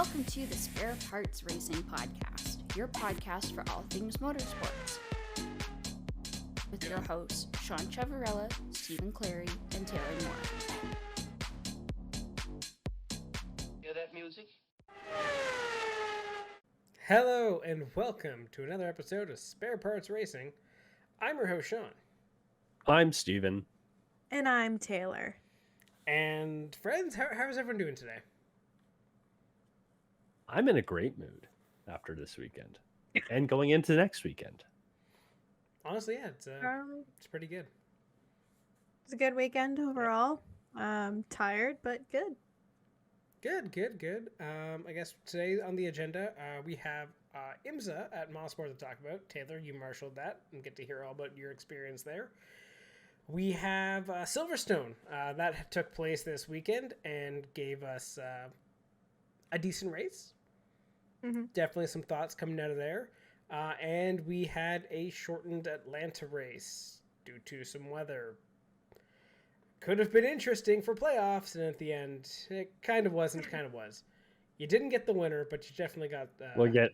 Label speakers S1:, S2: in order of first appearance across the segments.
S1: Welcome to the Spare Parts Racing Podcast, your podcast for all things motorsports. With your hosts, Sean Chavarella, Stephen Clary, and Taylor Moore.
S2: Hear that music?
S3: Hello and welcome to another episode of Spare Parts Racing. I'm your host, Sean.
S4: I'm Stephen.
S5: And I'm Taylor.
S3: And friends, how is everyone doing today?
S4: I'm in a great mood after this weekend and going into next weekend.
S3: Honestly, yeah, it's pretty good.
S5: It's a good weekend overall. Tired, but good.
S3: Good. I guess today on the agenda, we have IMSA at Mosport to talk about. Taylor, you marshaled that and get to hear all about your experience there. We have Silverstone that took place this weekend and gave us a decent race.
S5: Mm-hmm.
S3: Definitely some thoughts coming out of there. And we had a shortened Atlanta race due to some weather. Could have been interesting for playoffs, and at the end, it kind of wasn't, kind of was. You didn't get the winner, but you definitely got...
S4: We'll get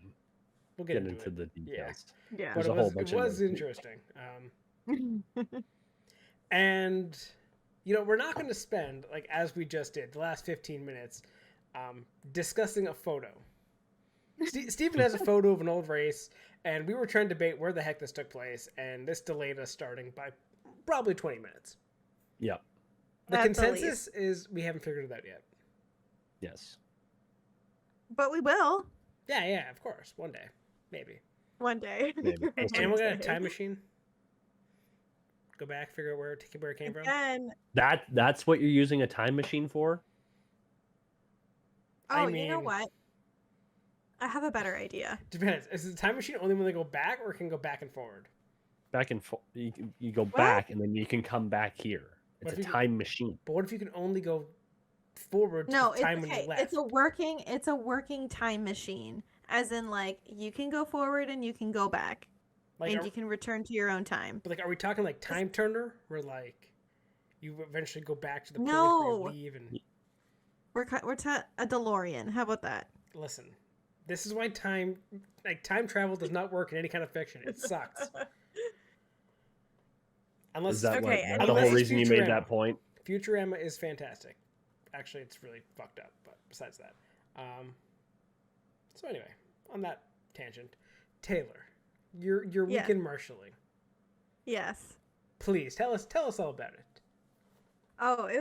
S3: into
S4: the details.
S5: Yeah.
S3: But it was interesting. And, you know, we're not going to spend, like, as we just did, the last 15 minutes discussing a photo. Stephen has a photo of an old race, and we were trying to debate where the heck this took place, and this delayed us starting by probably 20 minutes.
S4: Yeah.
S3: The consensus is we haven't figured it out yet.
S4: Yes.
S5: But we will.
S3: Yeah, of course. One day. Maybe.
S5: One day.
S4: Maybe.
S3: And we're going to have a time machine. Go back, figure out where it came from.
S5: And,
S4: That's what you're using a time machine for?
S5: you know what? I have a better idea.
S3: Depends. Is the time machine only when they go back, or it can go back and forward?
S4: Back and forth. You go back, and then you can come back here. It's a time machine.
S3: But what if you can only go forward to the time when you left?
S5: It's a working time machine. As in, like, you can go forward and you can go back.
S3: Like,
S5: and you can return to your own time.
S3: But, like, are we talking, like, time turner? Where, like, you eventually go back to the point
S5: No.
S3: where you leave and...
S5: We're a DeLorean. How about that?
S3: Listen, this is why time travel does not work in any kind of fiction. It sucks. Unless
S4: Is that
S5: Okay,
S4: the whole reason you made that point?
S3: Futurama is fantastic. Actually, it's really fucked up, but besides that. So anyway, on that tangent, Taylor, your weekend marshalling.
S5: Yes.
S3: Please tell us all about it.
S5: Oh, it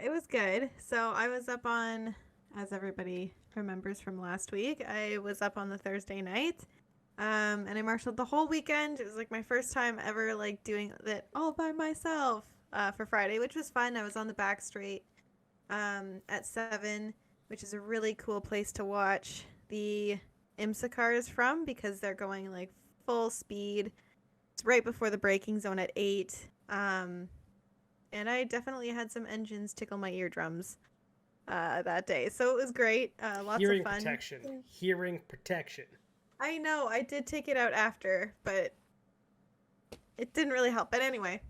S5: was good. So I was up on, as everybody remembers from last week, I was up on the Thursday night, and I marshaled the whole weekend. It was like my first time ever like doing that all by myself for Friday, which was fun. I was on the back straight at 7, which is a really cool place to watch the IMSA cars from because they're going like full speed. It's right before the braking zone at 8. And I definitely had some engines tickle my eardrums that day. So it was great. Lots of fun.
S3: Hearing protection.
S5: I know. I did take it out after, but it didn't really help. But anyway.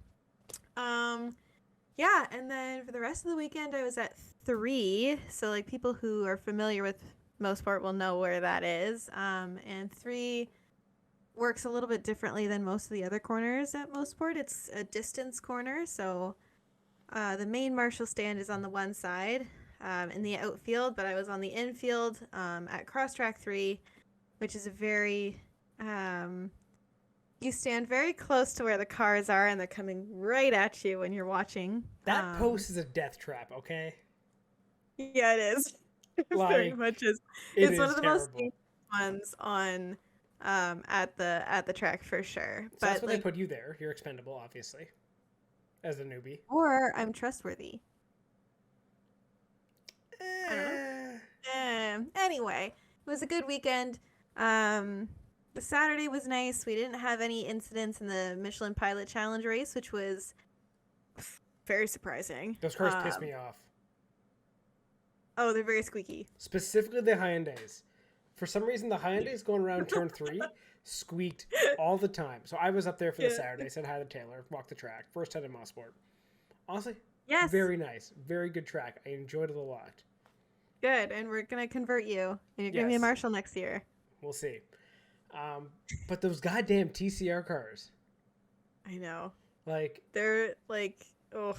S5: Yeah. And then for the rest of the weekend, I was at 3. So like people who are familiar with Mosport will know where that is. And 3 works a little bit differently than most of the other corners at Mosport. It's a distance corner. So the main marshal stand is on the one side in the outfield, but I was on the infield at Crosstrack 3, which is a very, you stand very close to where the cars are and they're coming right at you when you're watching.
S3: That post is a death trap, okay?
S5: Yeah, it is. It very much is. It's one of the most dangerous ones on at the track for sure.
S3: So that's why they put you there. You're expendable, obviously. As a newbie.
S5: Or I'm trustworthy. I don't know. Anyway, it was a good weekend. The Saturday was nice. We didn't have any incidents in the Michelin Pilot Challenge race, which was very surprising.
S3: Those cars piss me off.
S5: Oh, they're very squeaky.
S3: Specifically the Hyundais. For some reason, the Hyundais going around turn 3 squeaked all the time. So I was up there for the Saturday, said hi to Taylor, walked the track. First time in Mosport. Honestly,
S5: yes.
S3: Very nice. Very good track. I enjoyed it a lot.
S5: Good, and we're gonna convert you, and you're gonna be a
S3: Yes.
S5: marshal next year.
S3: We'll see. But those goddamn TCR cars,
S5: I know.
S3: like
S5: They're like, oh,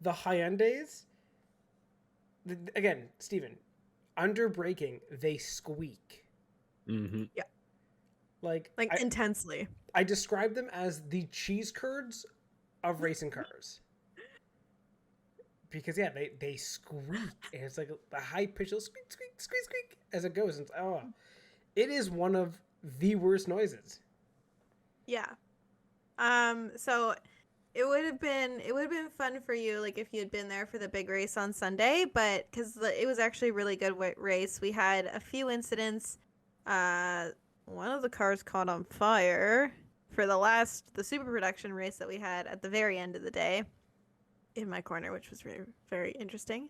S3: the Hyundais. Again, Steven, under braking, they squeak.
S4: Mm-hmm.
S3: Like
S5: intensely.
S3: I describe them as the cheese curds of racing cars. Because they squeak, and it's like a high pitch little squeak, squeak, squeak, squeak as it goes. And it is one of the worst noises.
S5: Yeah. So it would have been fun for you, like, if you had been there for the big race on Sunday, but because it was actually a really good race. We had a few incidents. One of the cars caught on fire for the super production race that we had at the very end of the day in my corner, which was very, very interesting.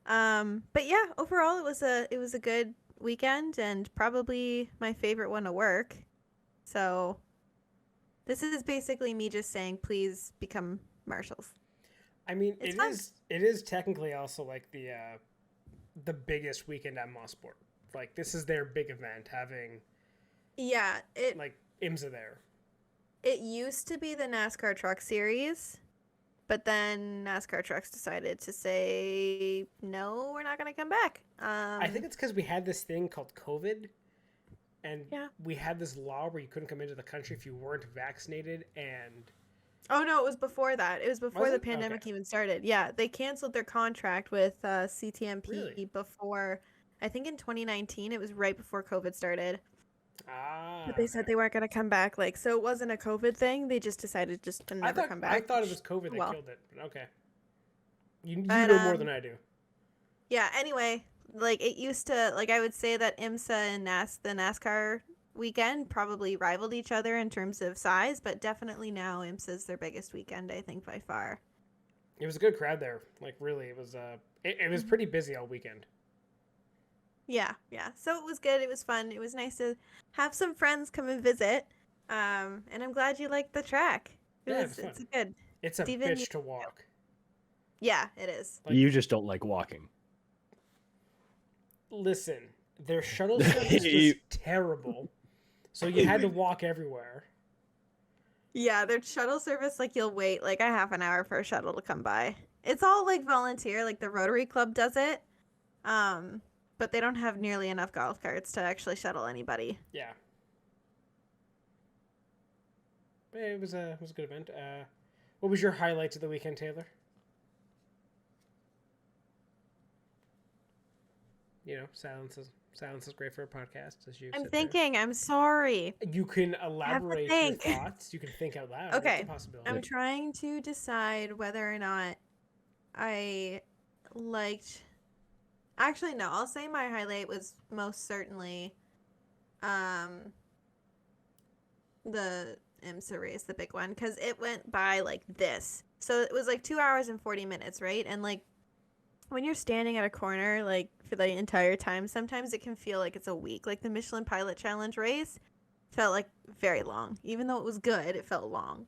S5: But yeah, overall it was a good weekend and probably my favorite one to work. So this is basically me just saying, please become marshals.
S3: I mean,
S5: It's
S3: it is technically also like the biggest weekend at Mosport. Like, this is their big event, having like IMSA there.
S5: It used to be the NASCAR Truck Series, but then NASCAR Trucks decided to say, no, we're not going to come back.
S3: I think it's because we had this thing called COVID, and we had this law where you couldn't come into the country if you weren't vaccinated. And
S5: oh no, it was before that. It was before the pandemic even started. Yeah, they canceled their contract with CTMP before, I think in 2019. It was right before COVID started. But they said they weren't going to come back. Like, so it wasn't a COVID thing. They just decided just to never come back.
S3: I thought it was COVID that killed it. But okay. You know more than I do.
S5: Yeah, anyway, like, it used to, like, I would say that IMSA and the NASCAR weekend probably rivaled each other in terms of size, but definitely now IMSA's their biggest weekend, I think, by far.
S3: It was a good crowd there. Like, really, it was it was pretty busy all weekend.
S5: Yeah. So it was good. It was fun. It was nice to have some friends come and visit. And I'm glad you liked the track. It's good.
S3: It's a bitch to walk.
S5: Yeah, it is.
S4: Like, you just don't like walking.
S3: Listen, their shuttle service was terrible. So you had to walk everywhere.
S5: Yeah, their shuttle service, like, you'll wait like a half an hour for a shuttle to come by. It's all like volunteer, like the Rotary Club does it. But they don't have nearly enough golf carts to actually shuttle anybody.
S3: Yeah. But it was a good event. What was your highlights of the weekend, Taylor? You know, silence is great for a podcast.
S5: I'm thinking. I'm sorry.
S3: You can elaborate your thoughts. You can think out loud.
S5: Okay.
S3: That's a possibility.
S5: I'm trying to decide whether or not I liked. Actually, no. I'll say my highlight was most certainly, the IMSA race, the big one, because it went by like this. So it was like 2 hours and 40 minutes, right? And like, when you're standing at a corner, like, for the entire time, sometimes it can feel like it's a week. Like the Michelin Pilot Challenge race felt like very long. Even though it was good, it felt long.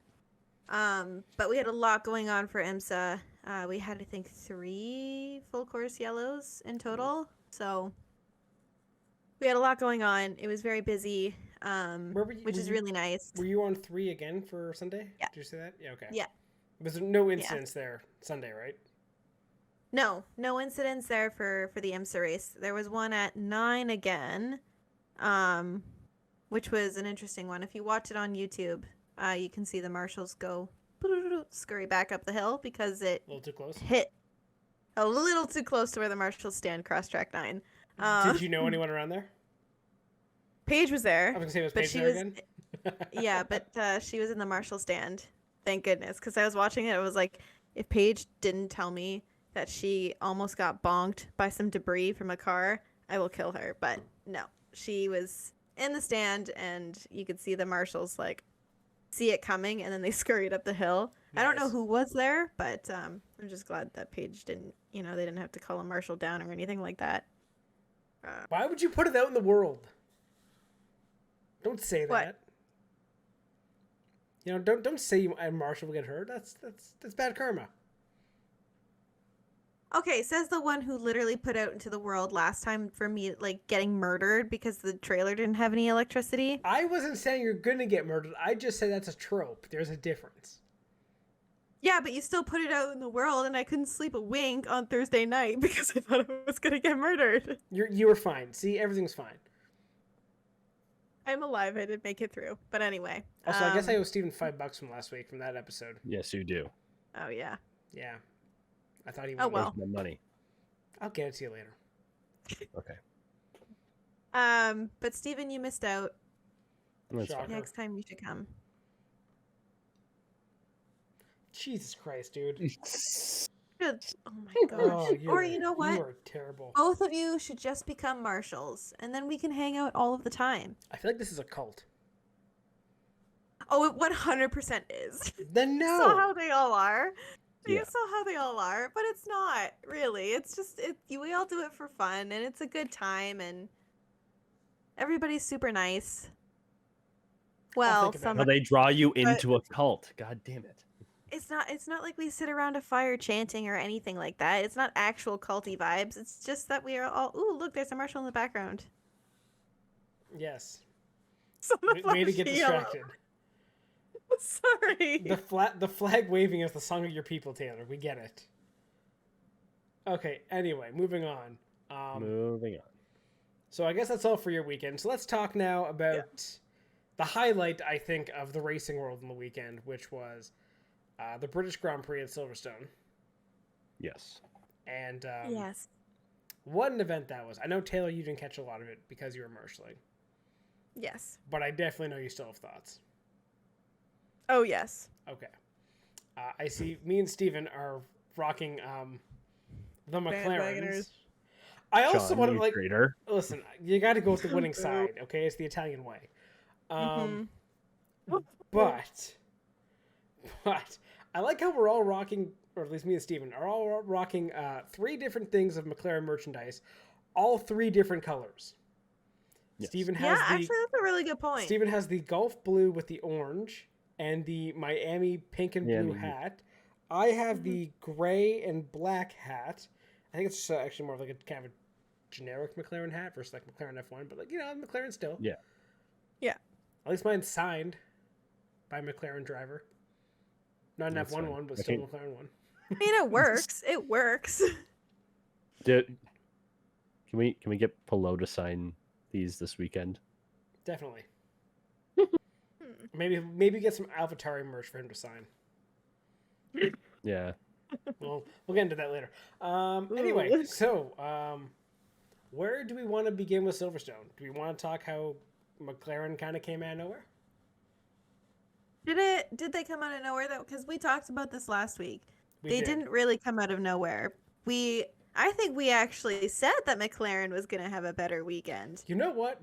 S5: But we had a lot going on for IMSA. We had, I think, 3 full course yellows in total. So we had a lot going on. It was very busy, which is really nice.
S3: Were you on 3 again for Sunday?
S5: Yeah.
S3: Did you say that? Yeah, okay.
S5: Yeah.
S3: Was there no incidents there Sunday, right?
S5: No incidents there for the IMSA race. There was one at 9 again, which was an interesting one. If you watch it on YouTube, you can see the marshals go scurry back up the hill because it
S3: a little too close.
S5: Hit a little too close to where the marshals stand, cross track 9.
S3: Did you know anyone around there?
S5: Paige was there.
S3: I was gonna say, was Paige there again?
S5: Yeah, but she was in the marshal stand. Thank goodness, because I was watching it. I was like, if Paige didn't tell me that she almost got bonked by some debris from a car, I will kill her. But no, she was in the stand, and you could see the marshals like see it coming, and then they scurried up the hill. Nice. I don't know who was there, but I'm just glad that Paige didn't. They didn't have to call a marshal down or anything like that.
S3: Why would you put it out in the world? Don't say that. What? Don't say a marshal will get hurt. That's bad karma.
S5: Okay, says the one who literally put out into the world last time for me, like, getting murdered because the trailer didn't have any electricity.
S3: I wasn't saying you're gonna get murdered. I just said that's a trope. There's a difference.
S5: Yeah, but you still put it out in the world, and I couldn't sleep a wink on Thursday night because I thought I was gonna get murdered.
S3: You were fine. See, everything's fine.
S5: I'm alive. I did make it through. But anyway.
S3: Also, I guess I owe Steven $5 from last week from that episode.
S4: Yes, you do.
S5: Oh, yeah.
S3: Yeah. I thought he
S5: Oh,
S3: would.
S5: well.
S4: My money.
S3: I'll get it to you later.
S4: Okay.
S5: But Steven, you missed out.
S4: That's
S3: Shocker.
S4: fine.
S5: Next time you should come.
S3: Jesus Christ, dude.
S5: Good. Oh my
S3: Oh,
S5: gosh. Or you know
S3: You
S5: what?
S3: are terrible.
S5: Both of you should just become marshals, and then we can hang out all of the time.
S3: I feel like this is a cult.
S5: Oh, it 100% is.
S3: Then
S5: You saw
S3: no.
S5: how they all are. You
S4: Yeah.
S5: saw how they all are, but it's not really. It's just we all do it for fun, and it's a good time, and everybody's super nice. Well,
S3: think about
S5: some
S4: Well, they draw you into a cult. God damn it.
S5: it's not like we sit around a fire chanting or anything like that. It's not actual culty vibes. It's just that we are all, ooh, look, there's a marshal in the background.
S3: Yes.
S5: So the
S3: Way to get
S5: flag's yellow.
S3: distracted.
S5: Sorry.
S3: The flag waving is the song of your people, Taylor. We get it. Okay, anyway, moving on.
S4: Moving on.
S3: So I guess that's all for your weekend. So let's talk now about the highlight, I think, of the racing world in the weekend, which was the British Grand Prix at Silverstone.
S4: Yes.
S3: And
S5: Yes.
S3: what an event that was. I know, Taylor, you didn't catch a lot of it because you were marshalling,
S5: Yes.
S3: but I definitely know you still have thoughts.
S5: Oh, yes.
S3: Okay. I see me and Steven are rocking the McLaren's.
S5: Bandwagoners.
S3: I also
S4: Sean,
S3: want to,
S4: you
S3: like,
S4: traitor.
S3: listen, you got to go with the winning side, okay? It's the Italian way. But I like how we're all rocking, or at least me and Steven, are all rocking 3 different things of McLaren merchandise, all 3 different colors.
S4: Yes.
S3: Steven has
S5: Yeah, actually, that's a really good point.
S3: Steven has the Gulf blue with the orange and the Miami pink and blue hat. I have the gray and black hat. I think it's actually more of like a kind of a generic McLaren hat versus like McLaren F1, but like, you know, McLaren still.
S4: Yeah.
S5: Yeah.
S3: At least mine's signed by a McLaren driver. Not an
S4: That's
S3: F1
S4: fine.
S3: one, but
S4: I
S3: still
S4: think-
S3: McLaren one.
S5: I mean, it works. It works.
S4: Can we get Polo to sign these this weekend?
S3: Definitely. Maybe get some AlphaTauri merch for him to sign.
S4: Yeah.
S3: Well, we'll get into that later. Anyway, so where do we want to begin with Silverstone? Do we want to talk how McLaren kind of came out of nowhere?
S5: Did they come out of nowhere though? Because we talked about this last week.
S3: We
S5: They
S3: did.
S5: didn't really come out of nowhere. I think we actually said that McLaren was going to have a better weekend.
S3: You know what?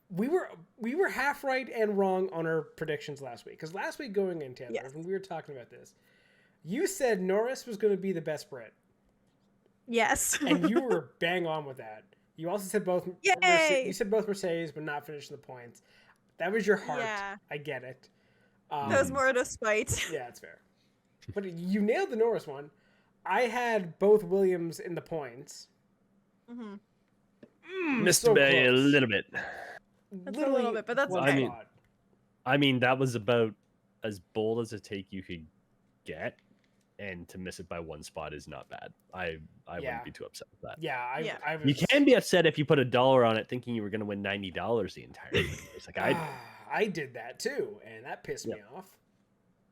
S3: We were half right and wrong on our predictions last week. Because last week going in, Taylor,
S5: Yes.
S3: when we were talking about this, you said Norris was going to be the best Brit.
S5: Yes.
S3: And you were bang on with that. You also said both.
S5: Yay!
S3: You said both Mercedes, but not finishing the points. That was your heart.
S5: Yeah.
S3: I get it.
S5: That was more out of spite.
S3: Yeah, it's fair. But you nailed the Norris one. I had both Williams in the points.
S5: Mm-hmm.
S4: Missed
S3: so
S4: by a
S3: close.
S4: little bit.
S5: That's a little bit, but that's
S3: one
S5: okay.
S3: spot.
S4: I mean, that was about as bold as a take you could get, and to miss it by 1 spot is not bad. I
S3: Yeah.
S4: wouldn't be too upset with that.
S3: Yeah,
S5: Yeah.
S3: I was.
S4: You can be upset if you put $1 on it, thinking you were going to win $90 the entire thing. It's like
S3: I did that too, and that pissed me off.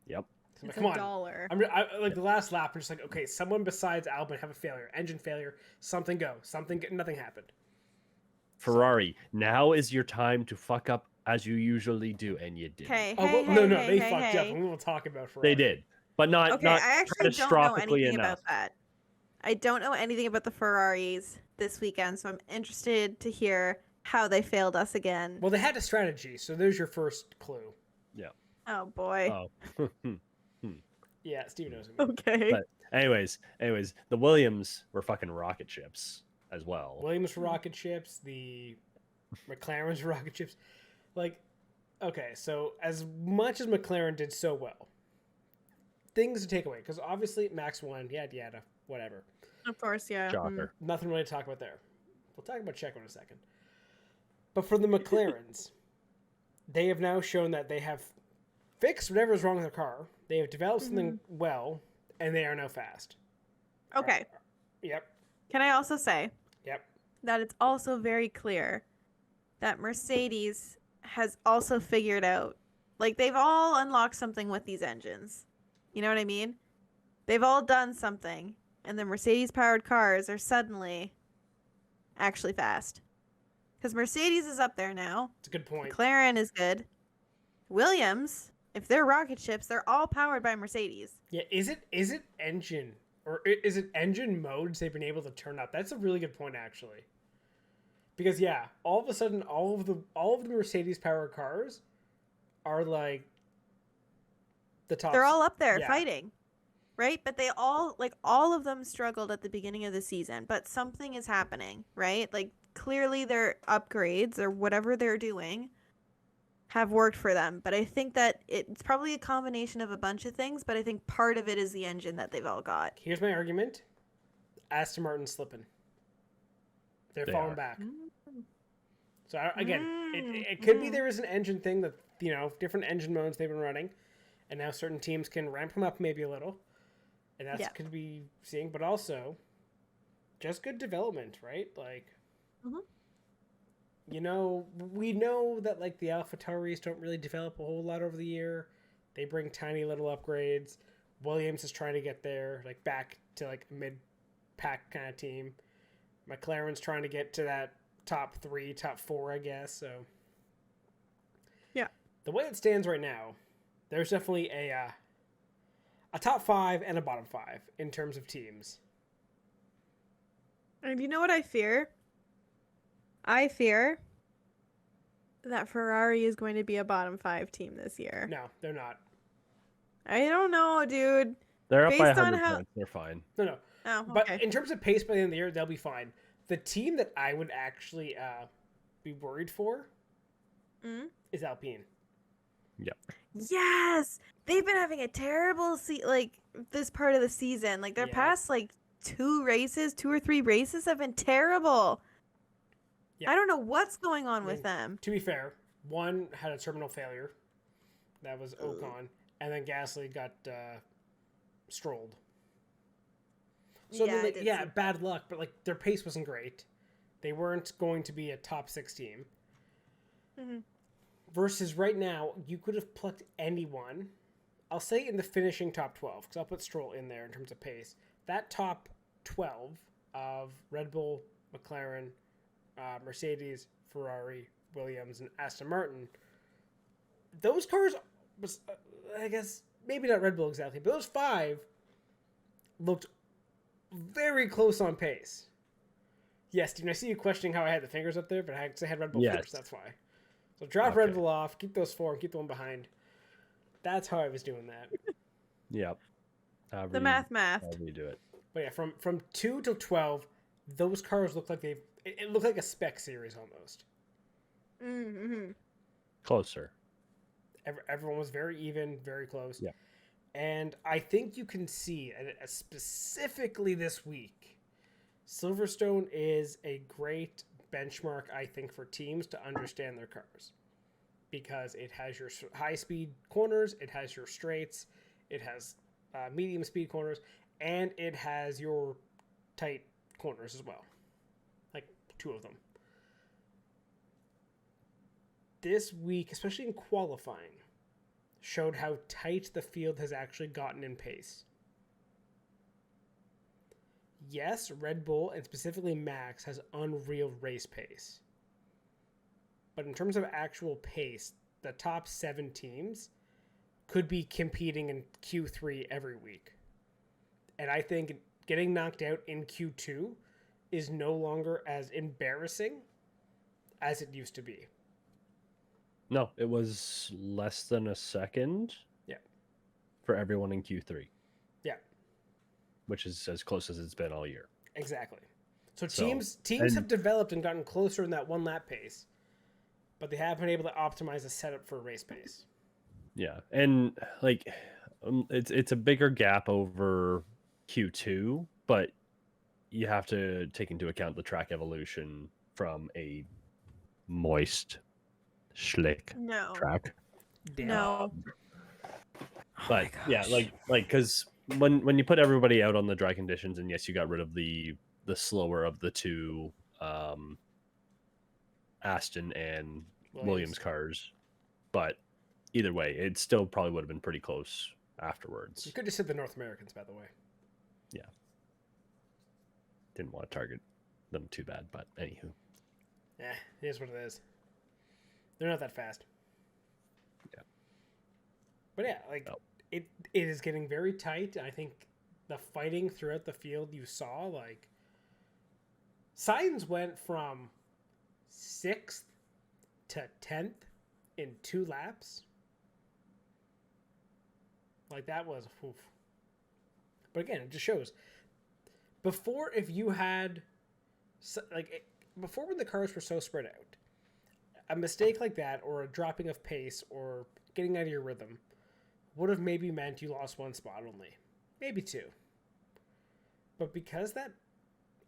S4: Yep.
S3: I'm like,
S5: It's
S3: come on.
S5: $1.
S3: I like the last lap. I'm just like, okay, someone besides Albon have a failure, engine failure, something go, nothing happened.
S4: Ferrari, now is your time to fuck up as you usually do, and you did.
S5: Okay.
S3: Oh,
S5: Hey,
S3: well, no,
S5: hey,
S3: they
S5: hey,
S3: fucked
S5: hey.
S3: up, and we will talk about Ferrari.
S4: They did, but not
S5: Okay,
S4: not
S5: I actually don't know
S4: catastrophically
S5: anything
S4: enough.
S5: about that. I don't know anything about the Ferraris this weekend, so I'm interested to hear how they failed us again.
S3: Well, they had a strategy, so there's your first clue.
S5: Oh boy.
S4: Oh.
S3: Yeah, Steve knows. What I mean.
S5: Okay.
S4: But anyways, the Williams were fucking rocket ships as well.
S3: Williams for rocket ships, the McLaren's for rocket ships. Like, okay, so as much as McLaren did so well, things to take away, because obviously Max won, yada, whatever.
S5: Of course, yeah.
S4: Shocker.
S3: Nothing really to talk about there. We'll talk about Checo in a second. But for the McLarens, they have now shown that they have fixed whatever is wrong with their car. They have developed something well, and they are now fast.
S5: Okay.
S3: Yep.
S5: Can I also say
S3: Yep.
S5: that it's also very clear that Mercedes has also figured out, like, they've all unlocked something with these engines. You know what I mean? They've all done something, and the Mercedes-powered cars are suddenly actually fast. Because Mercedes is up there now.
S3: It's a good point.
S5: McLaren is good. Williams, if they're rocket ships, they're all powered by Mercedes.
S3: Yeah, is it engine or is it engine modes they've been able to turn up? That's a really good point, actually. Because yeah, all of a sudden, all of the Mercedes powered cars are like the top.
S5: They're all up there
S3: yeah.
S5: fighting, right? But they all, like, all of them struggled at the beginning of the season, but something is happening, right? Like, clearly their upgrades or whatever they're doing have worked for them. But I think that it's probably a combination of a bunch of things, but I think part of it is the engine that they've all got.
S3: Here's my argument: Aston Martin's slipping. They're falling back. So again, it could be there is an engine thing that, you know, different engine modes they've been running, and now certain teams can ramp them up maybe a little, and that's could be seeing. But also, just good development, right? Like, you know, we know that like the AlphaTauris don't really develop a whole lot over the year. They bring tiny little upgrades. Williams is trying to get there, like back to like a mid-pack kind of team. McLaren's trying to get to that top 3, top 4, I guess. So,
S5: yeah,
S3: the way it stands right now, there's definitely a top 5 and a bottom 5 in terms of teams.
S5: And you know what I fear? I fear that Ferrari is going to be a bottom 5 team this year.
S3: No, they're not.
S5: I don't know, dude.
S4: They're up by
S5: Based on
S4: 100 points. They're fine.
S3: No.
S5: Oh, okay.
S3: But in terms of pace by the end of the year, they'll be fine. The team that I would actually be worried for is Alpine.
S4: Yep.
S5: Yes! They've been having a terrible this part of the season. Like, their past, like, 2 or 3 races have been terrible. Yeah. I don't know what's going on with them.
S3: To be fair, one had a terminal failure. That was Ocon. And then Gasly got strolled. So bad luck, but like their pace wasn't great. They weren't going to be a top 6 team. Versus right now, you could have plucked anyone. I'll say in the finishing top 12, because I'll put Stroll in there in terms of pace. That top 12 of Red Bull, McLaren, Mercedes, Ferrari, Williams, and Aston Martin, those cars, I guess, maybe not Red Bull exactly, but those 5 looked very close on pace. Yes, Steven, I see you questioning how I had the fingers up there, but I had Red Bull first, that's why. So drop Red Bull off, keep those 4, and keep the one behind. That's how I was doing that.
S4: Yep.
S5: The math.
S4: However you do it.
S3: But yeah, from 2 to 12, those cars look like it looked like a spec series almost.
S4: Closer.
S3: Everyone was very even, very close.
S4: Yeah.
S3: And I think you can see, specifically this week, Silverstone is a great benchmark, I think, for teams to understand their cars. Because it has your high-speed corners, it has your straights, it has medium-speed corners, and it has your tight corners as well. Like 2 of them. This week, especially in qualifying, showed how tight the field has actually gotten in pace. Yes, Red Bull, and specifically Max, has unreal race pace. But in terms of actual pace, the top 7 teams could be competing in Q3 every week. And I think getting knocked out in Q2 is no longer as embarrassing as it used to be.
S4: No, it was less than a second.
S3: Yeah.
S4: For everyone in Q3.
S3: Yeah.
S4: Which is as close as it's been all year.
S3: Exactly. So teams have developed and gotten closer in that 1 lap pace, but they haven't been able to optimize the setup for race pace.
S4: Yeah, and like it's a bigger gap over Q2, but you have to take into account the track evolution from a moist, schlick
S5: No.
S4: track.
S3: Damn.
S5: No.
S4: But yeah, like because when you put everybody out on the dry conditions, and yes, you got rid of the slower of the two Aston and Williams cars, but either way, it still probably would have been pretty close afterwards.
S3: You could just hit the North Americans, by the way.
S4: Yeah. Didn't want to target them too bad, but anywho.
S3: Yeah, it is what it is. They're not that fast.
S4: Yeah.
S3: But yeah, like it is getting very tight. I think the fighting throughout the field you saw, like Sainz went from 6th to 10th in 2 laps. Like that was oof. But again, it just shows before, if you had before, when the cars were so spread out, a mistake like that or a dropping of pace or getting out of your rhythm would have maybe meant you lost 1 spot only, maybe 2. But because that,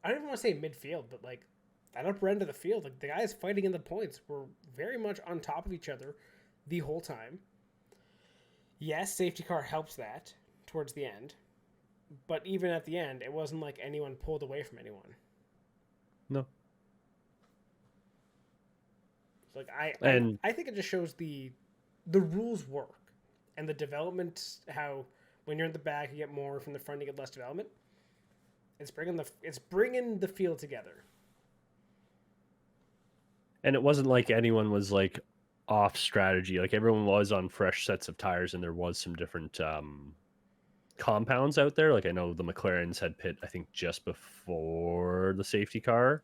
S3: I don't even want to say midfield, but like that upper end of the field, like the guys fighting in the points were very much on top of each other the whole time. Yes, safety car helps that towards the end, but even at the end, it wasn't like anyone pulled away from anyone.
S4: No.
S3: Like I think it just shows the rules work and the development, how when you're in the back you get more, from the front you get less development. It's bringing the field together. And
S4: it wasn't like anyone was like off strategy. Like everyone was on fresh sets of tires, and there was some different compounds out there. Like I know the McLaren's had pit, I think, just before the safety car,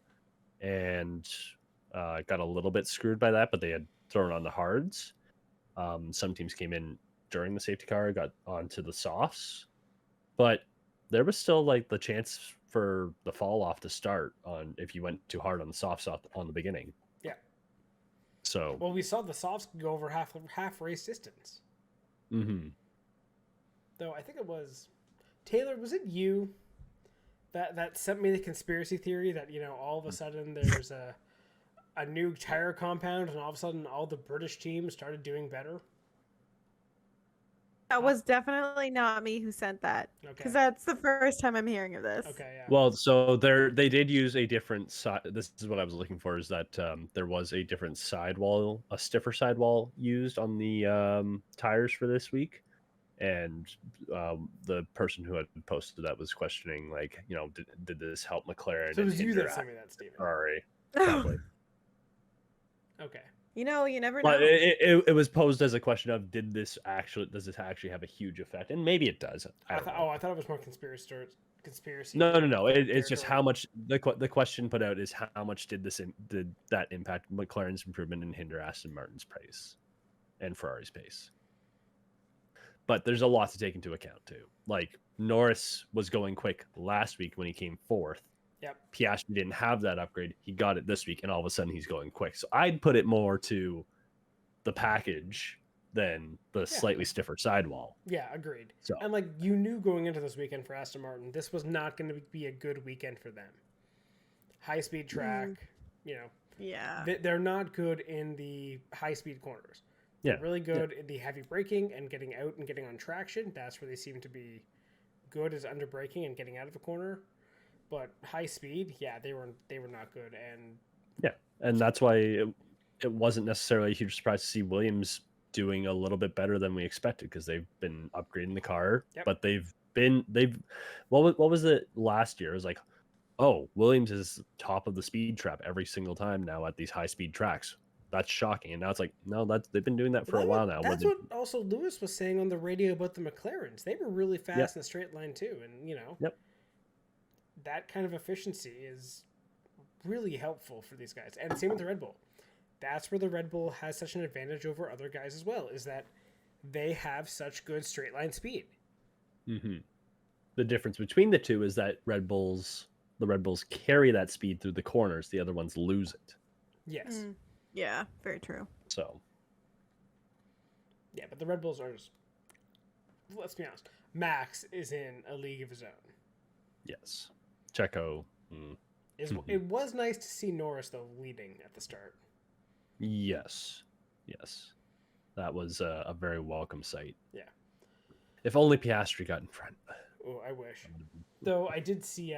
S4: and got a little bit screwed by that, but they had thrown on the hards. Some teams came in during the safety car, got onto the softs, but there was still like the chance for the fall off to start on if you went too hard on the softs on the beginning.
S3: Yeah.
S4: So
S3: well, we saw the softs go over half race distance.
S4: Mm-hmm.
S3: Though I think it was Taylor. Was it you that sent me the conspiracy theory that, you know, all of a sudden there's a new tire compound, and all of a sudden all the British teams started doing better?
S5: That was definitely not me who sent that. Because that's the first time I'm hearing of this.
S3: Okay, yeah.
S4: Well, so they did use a different side. This is what I was looking for, is that there was a different sidewall, a stiffer sidewall used on the tires for this week. And the person who had posted that was questioning, like, you know, did this help McLaren?
S3: So it was you that sent me that, Steven.
S4: Sorry. Probably.
S3: Okay.
S5: You know, you never know.
S4: But it was posed as a question of, does this actually have a huge effect? And maybe it does. I thought
S3: it was more conspiracy.
S4: No. It's just how much the question put out is how much did that impact McLaren's improvement and hinder Aston Martin's pace and Ferrari's pace? But there's a lot to take into account too. Like Norris was going quick last week when he came 4th.
S3: Yep.
S4: Piastri didn't have that upgrade. He got it this week, and all of a sudden he's going quick. So I'd put it more to the package than the slightly stiffer sidewall.
S3: Yeah, agreed.
S4: So,
S3: and like, you knew going into this weekend for Aston Martin, this was not going to be a good weekend for them. High-speed track, you know.
S5: Yeah.
S3: They're not good in the high-speed corners.
S4: Yeah.
S3: They're really good in the heavy braking and getting out and getting on traction. That's where they seem to be good, is under braking and getting out of a corner. But high speed, they were not good.
S4: And that's why it wasn't necessarily a huge surprise to see Williams doing a little bit better than we expected, because they've been upgrading the car.
S3: Yep.
S4: But what was it last year? It was like, oh, Williams is top of the speed trap every single time now at these high speed tracks. That's shocking. And now it's like, no, they've been doing that for a while now.
S3: That's what also Lewis was saying on the radio about the McLaren's. They were really fast in the straight line too, and, you know.
S4: Yep.
S3: That kind of efficiency is really helpful for these guys. And same with the Red Bull. That's where the Red Bull has such an advantage over other guys as well, is that they have such good straight line speed.
S4: Mm-hmm. The difference between the two is that the Red Bulls carry that speed through the corners. The other ones lose it.
S3: Yes.
S5: Yeah, very true.
S4: So.
S3: Yeah, but the Red Bulls are just, let's be honest, Max is in a league of his own.
S4: Yes. Checo.
S3: It was nice to see Norris though leading at the start.
S4: Yes. That was a very welcome sight.
S3: Yeah.
S4: If only Piastri got in front.
S3: Oh, I wish. Though I did see.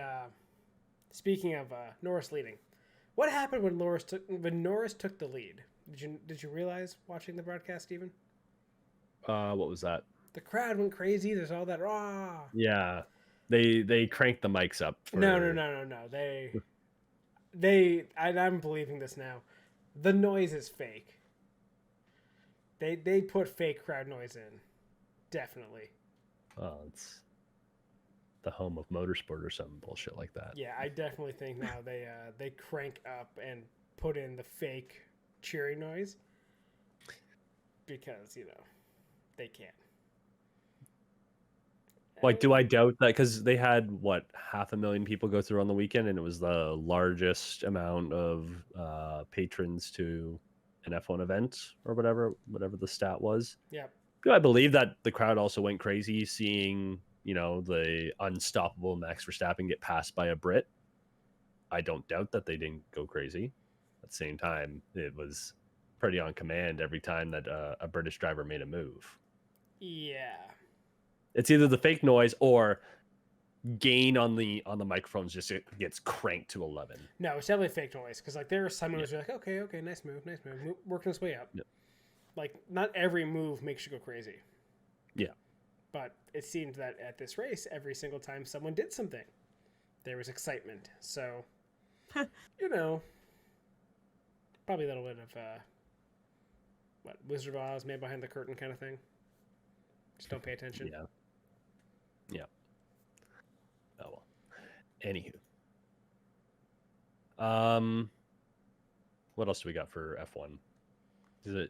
S3: Speaking of Norris leading, what happened when Norris took the lead? Did you realize watching the broadcast, Stephen?
S4: What was that?
S3: The crowd went crazy. There's all that rah.
S4: Yeah, they cranked the mics up.
S3: No. I'm believing this now. The noise is fake. They put fake crowd noise in, definitely.
S4: Oh, it's the home of motorsport or some bullshit like that.
S3: Yeah, I definitely think now they crank up and put in the fake cheering noise because they can.
S4: Like, do I doubt that? Because they had, 500,000 people go through on the weekend, and it was the largest amount of patrons to an F1 event or whatever the stat was.
S3: Yeah.
S4: Do I believe that the crowd also went crazy seeing, the unstoppable Max Verstappen get passed by a Brit? I don't doubt that they didn't go crazy. At the same time, it was pretty on command every time that a British driver made a move.
S3: Yeah.
S4: It's either the fake noise or gain on the microphones just gets cranked to 11.
S3: No, it's definitely fake noise because there are some moves you're like, okay, nice move, working its way up.
S4: Yeah.
S3: Like not every move makes you go crazy.
S4: Yeah.
S3: But it seemed that at this race, every single time someone did something, there was excitement. So, probably a little bit of Wizard of Oz, man behind the curtain kind of thing. Just don't pay attention.
S4: Yeah. Oh well. Anywho. What else do we got for F1? So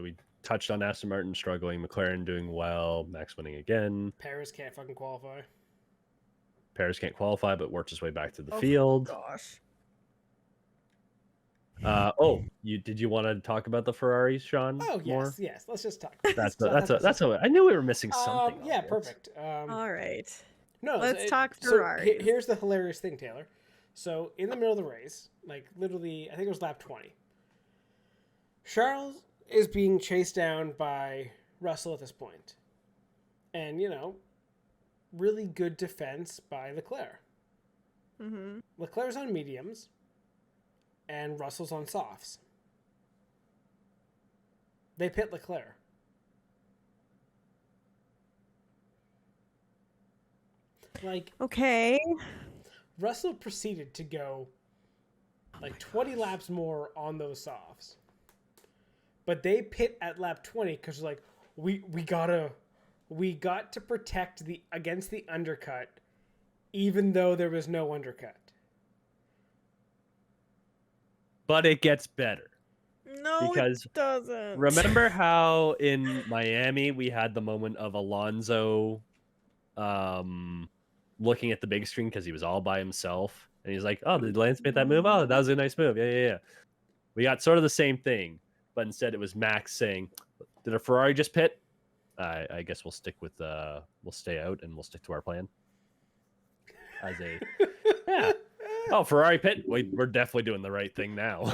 S4: we touched on Aston Martin struggling, McLaren doing well, Max winning again.
S3: Paris can't fucking qualify.
S4: Paris can't qualify, but worked his way back to the field.
S5: Gosh.
S4: Did you want to talk about the Ferraris, Sean?
S3: Oh yes,
S4: more?
S3: yes. Let's just talk.
S4: That's I knew we were missing something.
S3: Yeah, perfect.
S5: All right.
S3: No,
S5: let's talk Ferrari.
S3: So here's the hilarious thing, Taylor. So in the middle of the race, like literally, I think it was lap 20. Charles is being chased down by Russell at this point, and really good defense by Leclerc.
S5: Mm-hmm.
S3: Leclerc's on mediums, and Russell's on softs. They pit Leclerc.
S5: Okay.
S3: Russell proceeded to go 20 laps more on those softs. But they pit at lap 20 because we got to protect against the undercut, even though there was no undercut.
S4: But it gets better.
S5: No,
S4: because
S5: it doesn't.
S4: Remember how in Miami we had the moment of Alonso looking at the big screen because he was all by himself, and he's like, "Oh, did Lance make that move? Oh, that was a nice move. Yeah." We got sort of the same thing, but instead it was Max saying, "Did a Ferrari just pit? I guess we'll stick with we'll stay out and we'll stick to our plan." As a oh, Ferrari pit. We're definitely doing the right thing now.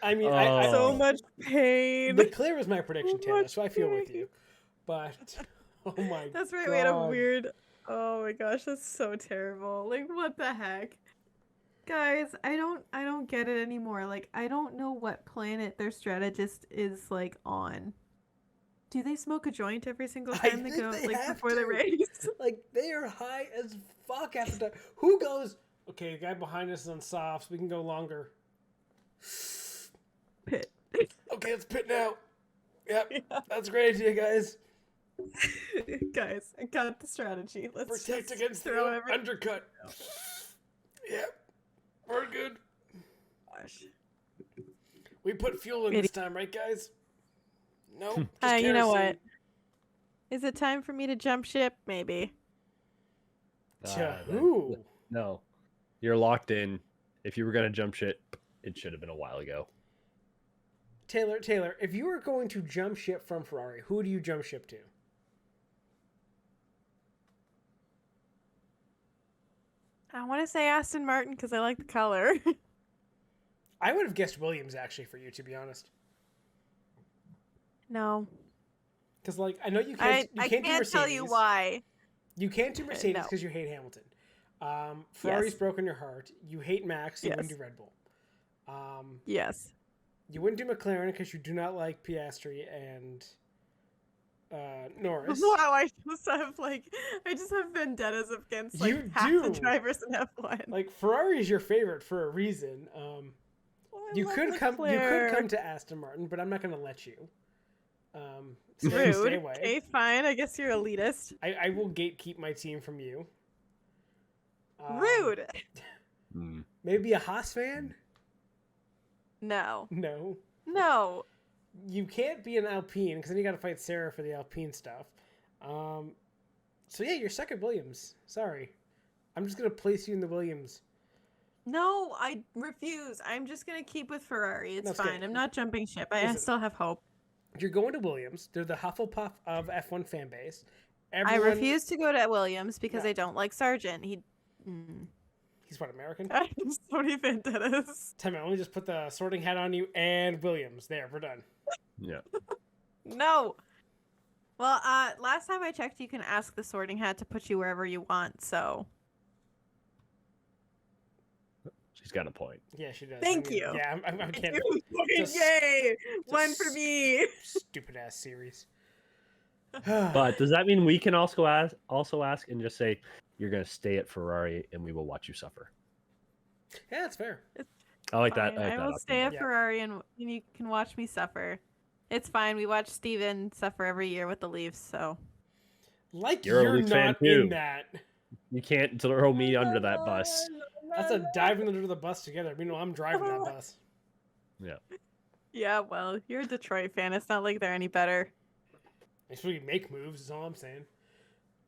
S3: I mean,
S5: so much pain.
S3: Leclerc was my prediction, Taylor, so I feel with you. But oh my,
S5: that's right.
S3: God.
S5: We had a weird. Oh my gosh, that's so terrible. What the heck, guys? I don't get it anymore. I don't know what planet their strategist is on. Do they smoke a joint every single time they go before the race?
S3: They are high as fuck after that. Who goes? Okay, the guy behind us is on softs. We can go longer.
S5: Pit.
S3: Okay, let's pit now. Yep,
S5: Yeah.
S3: That's a great idea, guys.
S5: Guys, I got the strategy. Let's
S3: protect
S5: just
S3: against
S5: throw
S3: the
S5: everything.
S3: undercut. Yep, we're good.
S5: Gosh.
S3: We put fuel in this time, right, guys? No.
S5: You know what? Is it time for me to jump ship? Maybe.
S3: To who?
S4: No, you're locked in. If you were gonna jump shit, it should have been a while ago.
S3: Taylor, if you were going to jump ship from Ferrari, who do you jump ship to?
S5: I want to say Aston Martin because I like the color.
S3: I would have guessed Williams actually for you, to be honest.
S5: No.
S3: Because like I know you
S5: I
S3: can't do
S5: can't
S3: Mercedes.
S5: tell you why.
S3: You can't do Mercedes
S5: No.
S3: because you hate Hamilton. Ferrari's
S5: Yes.
S3: broken your heart. You hate Max. You wouldn't
S5: Yes.
S3: do Red Bull.
S5: Yes.
S3: You wouldn't do McLaren because you do not like Piastri and Norris.
S5: Wow, I just have vendettas against like
S3: You
S5: half the
S3: do.
S5: drivers in F1.
S3: Like Ferrari is your favorite for a reason.
S5: Oh, I
S3: You
S5: love
S3: could come
S5: Leclerc.
S3: to Aston Martin, but I'm not going to let you.
S5: Rude.
S3: Stay away.
S5: Okay, fine. I guess you're elitist.
S3: I will gatekeep my team from you.
S5: Rude.
S3: Maybe a Haas fan?
S5: No.
S3: No.
S5: No.
S3: You can't be an Alpine because then you got to fight Sarah for the Alpine stuff. So yeah, you're second Williams. Sorry, I'm just gonna place you in the Williams.
S5: No, I refuse. I'm just gonna keep with Ferrari. It's
S3: That's
S5: fine.
S3: good.
S5: I'm not jumping ship. I
S3: Listen.
S5: still have hope.
S3: You're going to Williams. They're the Hufflepuff of F1 fan base.
S5: I refuse to go to Williams because
S3: No.
S5: I don't like Sargent.
S3: He's what, American?
S5: I have so many vendettas.
S3: Time out. Let me just put the sorting hat on you and Williams. There, we're done.
S4: Yeah.
S5: No. Well, last time I checked, you can ask the sorting hat to put you wherever you want. So
S4: She's got a point.
S3: Yeah, she does.
S5: Thank you.
S3: Yeah, I'm kidding. Just-
S5: Yay! One for me.
S3: Stupid ass series.
S4: But does that mean we can also ask and just say you're going to stay at Ferrari and we will watch you suffer?
S3: Yeah, that's fair.
S4: I like
S5: Fine.
S4: that. I like
S5: I
S4: that
S5: will
S4: option.
S5: stay at
S3: Yeah.
S5: Ferrari and you can watch me suffer. It's fine. We watch Steven suffer every year with the Leafs, so.
S3: Like
S4: You're a
S3: you're
S4: Leafs fan
S3: not
S4: too.
S3: in that.
S4: You can't throw me under that bus.
S3: That's a diving under the bus together. Meanwhile, I'm driving that bus.
S4: Yeah.
S5: Yeah, well, you're a Detroit fan. It's not like they're any better.
S3: Make sure you make moves. Is all I'm saying.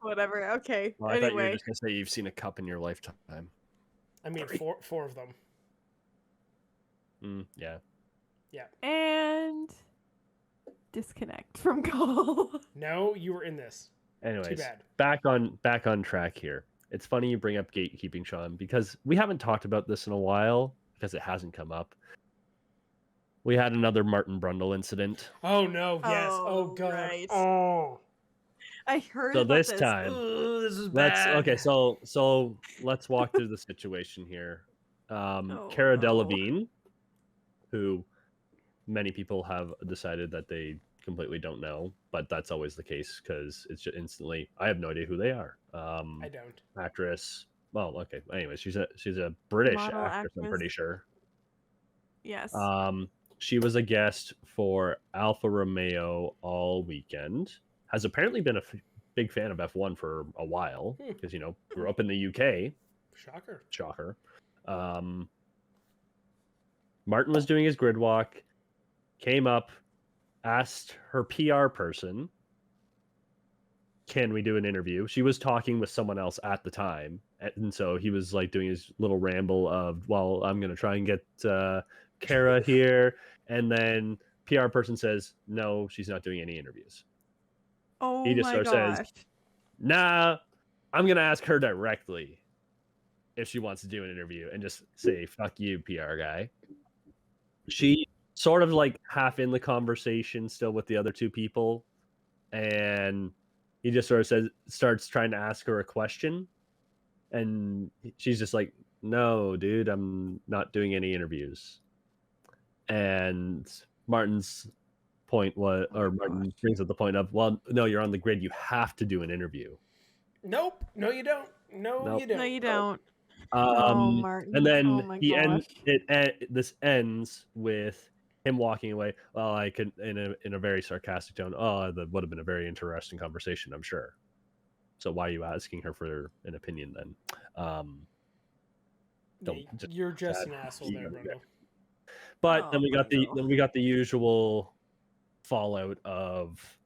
S5: Whatever. Okay.
S4: Well, I thought you were
S5: anyway.
S4: just going to say you've seen a cup in your lifetime.
S3: I mean,
S4: Three.
S3: four of them.
S4: Yeah.
S5: And disconnect from call.
S3: No, you were in this.
S4: Anyways,
S3: Too bad.
S4: back on track here. It's funny you bring up gatekeeping, Sean, because we haven't talked about this in a while because it hasn't come up. We had another Martin Brundle incident.
S3: Oh no! Yes. Oh,
S5: Oh,
S3: god.
S5: right.
S3: Oh.
S5: I heard
S4: So
S5: about
S4: this time,
S3: Ooh, this is
S4: let's
S3: bad.
S4: okay. So let's walk through the situation here. Cara
S5: no.
S4: Delevingne, who many people have decided that they completely don't know, but that's always the case because it's just instantly. I have no idea who they are.
S3: I don't.
S4: Actress. Well, okay. Anyway, she's a British
S5: Model
S4: actress. I'm
S5: actress.
S4: pretty sure.
S5: Yes.
S4: She was a guest for Alfa Romeo all weekend. Has apparently been a big fan of F1 for a while because grew up in the UK.
S3: Shocker.
S4: Shocker. Martin was doing his grid walk, came up, asked her PR person, "Can we do an interview?" She was talking with someone else at the time, and so he was like doing his little ramble of, "Well, I'm gonna try and get Cara here," and then PR person says, "No, she's not doing any interviews."
S5: oh
S4: he just
S5: my
S4: sort of
S5: gosh.
S4: says, "Nah, I'm gonna ask her directly if she wants to do an interview," and just say, "Fuck you, PR guy." She sort of like half in the conversation still with the other two people, and he just sort of starts trying to ask her a question, and she's just like, "No, dude, I'm not doing any interviews." And Martin's point was, or Martin brings up the point of, "Well, no, you're on the grid. You have to do an interview."
S3: Nope. No, you don't. No,
S4: Nope.
S3: you don't.
S5: No, you don't. Oh, Martin.
S4: And then
S5: Oh my gosh.
S4: this ends with him walking away. Well, I could in a very sarcastic tone. "Oh, that would have been a very interesting conversation, I'm sure. So why are you asking her for an opinion then?"
S3: You're just
S4: that
S3: an asshole there,
S4: ego.
S3: Brundle.
S4: But
S5: Oh,
S4: then we got
S5: Brundle.
S4: the usual fallout of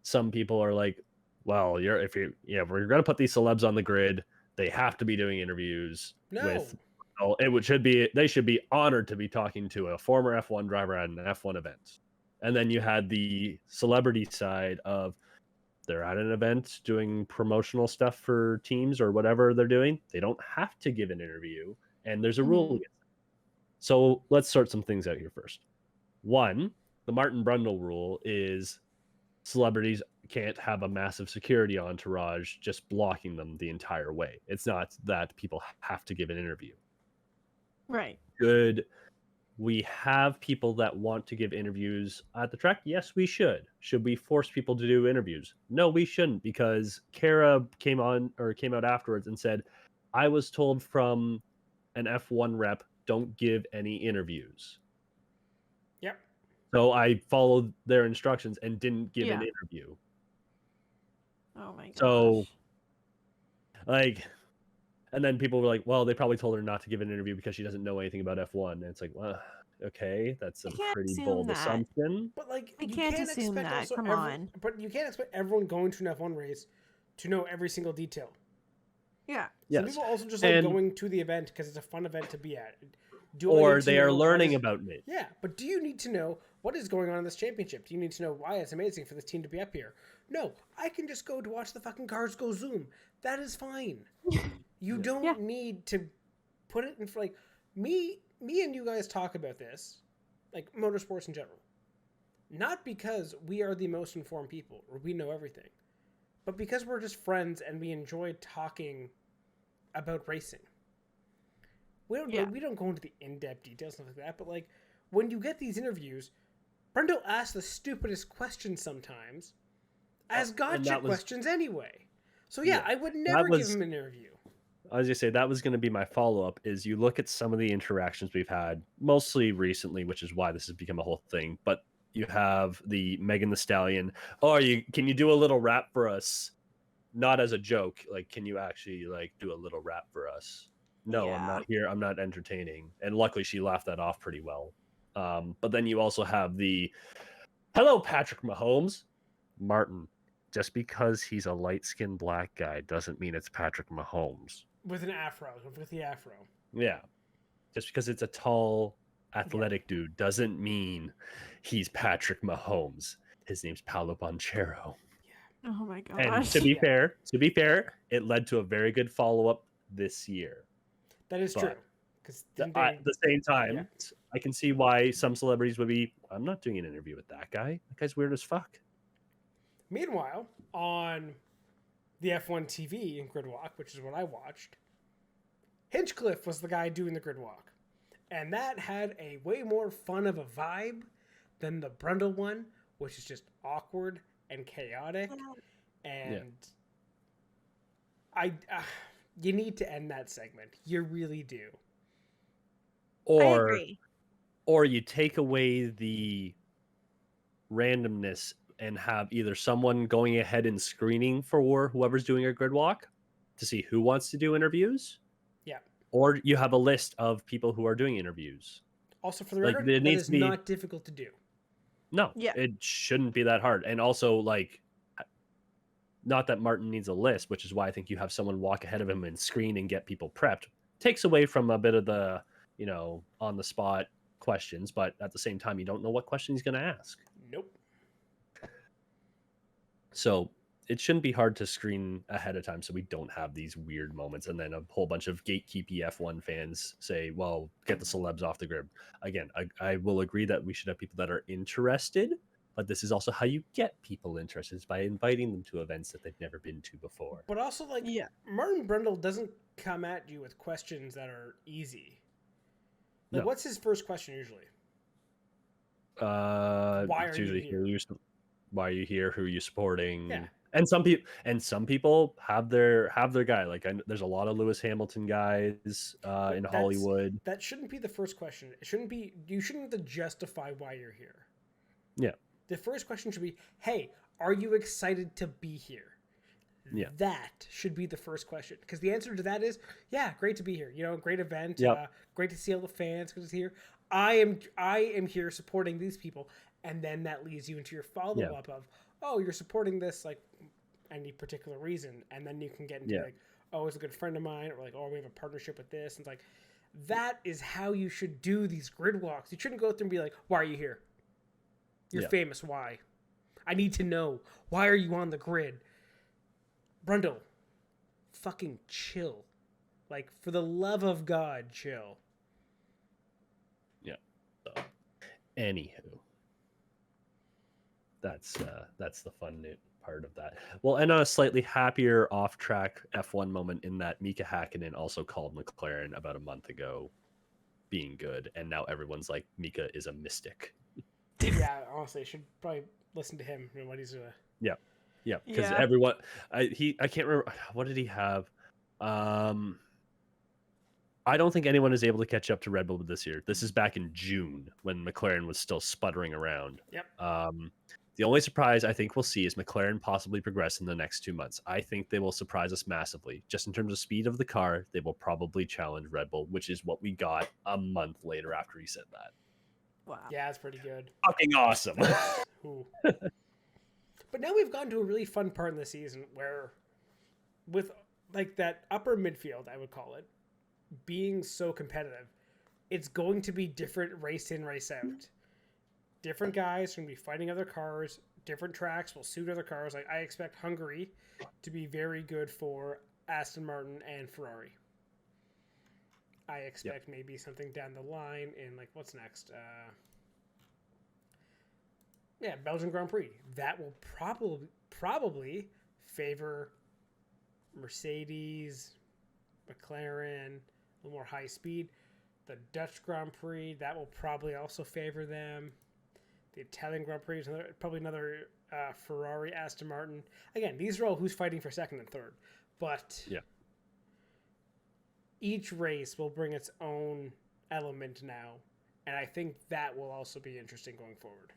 S4: some people are like, "Well, we're gonna put these celebs on the grid. They have to be doing interviews
S3: No.
S4: with." Well, they should be honored to be talking to a former F1 driver at an F1 event. And then you had the celebrity side of they're at an event doing promotional stuff for teams or whatever they're doing, they don't have to give an interview, and there's a rule against it. So let's sort some things out here first. One, the Martin Brundle rule is celebrities can't have a massive security entourage just blocking them the entire way. It's not that people have to give an interview.
S5: Right.
S4: Good. We have people that want to give interviews at the track. Yes, we should. Should we force people to do interviews? No, we shouldn't, because Kara came out afterwards and said, I was told from an F1 rep, don't give any interviews.
S3: Yep.
S4: So I followed their instructions and didn't give an interview.
S5: Oh my gosh.
S4: So, like, and then people were like, well, they probably told her not to give an interview because she doesn't know anything about F1. And it's like, well, okay, that's a pretty bold assumption.
S3: But, like,
S5: we can't assume that. Come on.
S3: But you can't expect everyone going to an F1 race to know every single detail.
S5: Yeah.
S3: Some people also just like going to the event because it's a fun event to be at.
S4: Or they are learning about me.
S3: Yeah, but do you need to know what is going on in this championship? Do you need to know why it's amazing for this team to be up here? No, I can just go to watch the fucking cars go zoom. That is fine. You don't need to put it in for, like, me and you guys talk about this, like motorsports in general. Not because we are the most informed people or we know everything, but because we're just friends and we enjoy talking about racing. We don't go into the in-depth details and stuff like that, but, like, when you get these interviews, Brendo asks the stupidest questions sometimes as gotcha questions anyway. So I would never give him an interview.
S4: I was going to say, that was going to be my follow-up, is you look at some of the interactions we've had, mostly recently, which is why this has become a whole thing, but you have the Megan Thee Stallion, can you do a little rap for us? Not as a joke, like, can you actually, like, do a little rap for us? No, I'm not here. I'm not entertaining. And luckily she laughed that off pretty well. But then you also have the, hello, Patrick Mahomes. Martin, just because he's a light-skinned black guy doesn't mean it's Patrick Mahomes.
S3: With an afro, with the afro.
S4: Yeah. Just because it's a tall, athletic dude doesn't mean he's Patrick Mahomes. His name's Paolo Bonchero.
S5: Oh my gosh.
S4: And to be fair, it led to a very good follow-up this year.
S3: That is true.
S4: At the same time, I can see why some celebrities would be, I'm not doing an interview with that guy. That guy's weird as fuck.
S3: Meanwhile, on the F1 TV in Grid Walk, which is what I watched, Hinchcliffe was the guy doing the Grid Walk. And that had a way more fun of a vibe than the Brundle one, which is just awkward and chaotic. And you need to end that segment. You really do.
S4: Or you take away the randomness and have either someone going ahead and screening for whoever's doing a grid walk to see who wants to do interviews. Yeah. Or you have a list of people who are doing interviews.
S3: Also, for the record, it is not difficult to do.
S4: No, it shouldn't be that hard. And also, like, not that Martin needs a list, which is why I think you have someone walk ahead of him and screen and get people prepped. Takes away from a bit of the, on the spot questions, but at the same time, you don't know what question he's going to ask.
S3: Nope.
S4: So it shouldn't be hard to screen ahead of time so we don't have these weird moments and then a whole bunch of gatekeepy F1 fans say, well, get the celebs off the grid. Again, I will agree that we should have people that are interested, but this is also how you get people interested, is by inviting them to events that they've never been to before.
S3: But also, like, Martin Brundle doesn't come at you with questions that are easy. Like, what's his first question usually?
S4: Why are you here? Why are you here? Who are you supporting? Yeah. And some people have their guy. Like, there's a lot of Lewis Hamilton guys in Hollywood.
S3: That shouldn't be the first question. It shouldn't be. You shouldn't have to justify why you're here.
S4: Yeah.
S3: The first question should be, hey, are you excited to be here? Yeah. That should be the first question. Because the answer to that is, yeah, great to be here. Great event. Yep. Great to see all the fans. Good to see here. I am here supporting these people. And then that leads you into your follow-up of, oh, you're supporting this, like, any particular reason. And then you can get into, like, oh, it's a good friend of mine. Or, like, oh, we have a partnership with this. And it's like, that is how you should do these grid walks. You shouldn't go through and be like, why are you here? You're famous. Why? I need to know. Why are you on the grid? Brundle, fucking chill. Like, for the love of God, chill.
S4: Yeah. So, anywho, that's the fun part of that. Well, and on a slightly happier off-track F1 moment in that Mika Hakkinen also called McLaren about a month ago being good, and now everyone's like, Mika is a mystic.
S3: Yeah, honestly, should probably listen to him and what he's doing.
S4: Yeah, because
S5: Yeah.
S4: everyone, I can't remember, what did he have? I don't think anyone is able to catch up to Red Bull this year. This is back in June when McLaren was still sputtering around.
S3: Yep.
S4: The only surprise I think we'll see is McLaren possibly progress in the next 2 months. I think they will surprise us massively. Just in terms of speed of the car, they will probably challenge Red Bull, which is what we got a month later after he said that.
S5: Wow.
S3: Yeah, it's pretty good.
S4: Fucking awesome.
S3: Ooh. But now we've gotten to a really fun part in the season where, with like that upper midfield, I would call it, being so competitive, it's going to be different race in, race out. Different guys are going to be fighting other cars. Different tracks will suit other cars. Like, I expect Hungary to be very good for Aston Martin and Ferrari. I expect maybe something down the line in, like, what's next? Belgian Grand Prix. That will probably favor Mercedes, McLaren, a little more high speed. The Dutch Grand Prix, that will probably also favor them. The Italian Grand Prix is probably another Ferrari, Aston Martin. Again, these are all who's fighting for second and third. But each race will bring its own element now. And I think that will also be interesting going forward.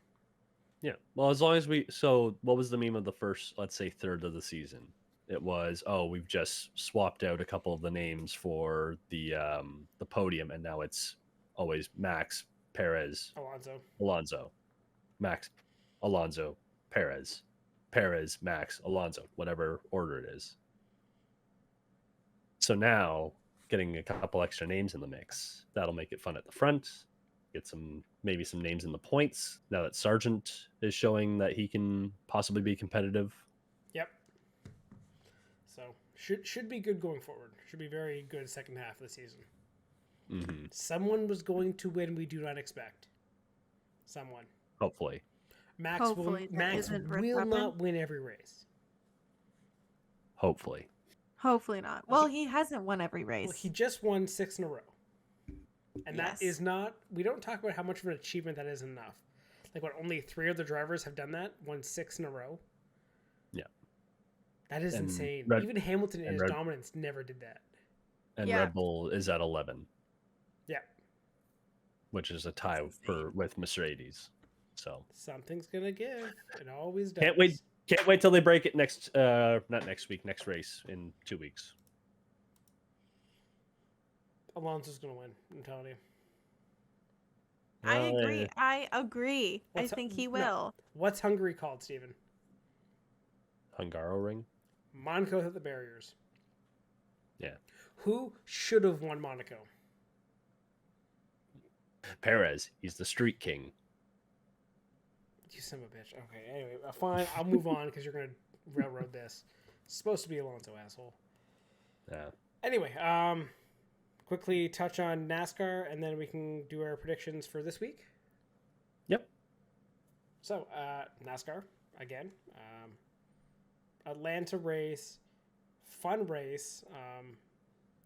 S4: Yeah. Well, as long as so what was the meme of the first, let's say, third of the season? It was, we've just swapped out a couple of the names for the podium, and now it's always Max, Perez, Alonso, Max, Alonso, Perez, Max, Alonso, whatever order it is. So now getting a couple extra names in the mix, that'll make it fun at the front. Get maybe some names in the points now that Sargent is showing that he can possibly be competitive.
S3: Yep. So should be good going forward. Should be very good second half of the season.
S4: Mm-hmm.
S3: Someone was going to win. We do not expect. Someone.
S4: Hopefully.
S3: Max will not win every race.
S4: Hopefully
S5: not. Well, he hasn't won every race.
S3: Well, he just won 6 in a row. And that is not, we don't talk about how much of an achievement that is enough. Like, what, only 3 of the drivers have done that? Won 6 in a row?
S4: Yeah.
S3: That is insane. Even Hamilton in his dominance never did that.
S4: And Red Bull is at 11.
S3: Yeah.
S4: Which is a tie with Mercedes. So
S3: something's going to give. It always does.
S4: Can't wait till they break it next race in 2 weeks.
S3: Alonso's going to win, I'm telling you.
S5: I agree. I think he will.
S3: No. What's Hungary called, Steven?
S4: Hungaroring?
S3: Monaco hit the barriers.
S4: Yeah.
S3: Who should have won Monaco?
S4: Perez. He's the street king.
S3: You son of a bitch. Okay, anyway, fine. I'll move on because you're going to railroad this. It's supposed to be Alonso, asshole.
S4: Yeah.
S3: Anyway, quickly touch on NASCAR, and then we can do our predictions for this week.
S4: Yep.
S3: So, NASCAR, again. Atlanta race. Fun race.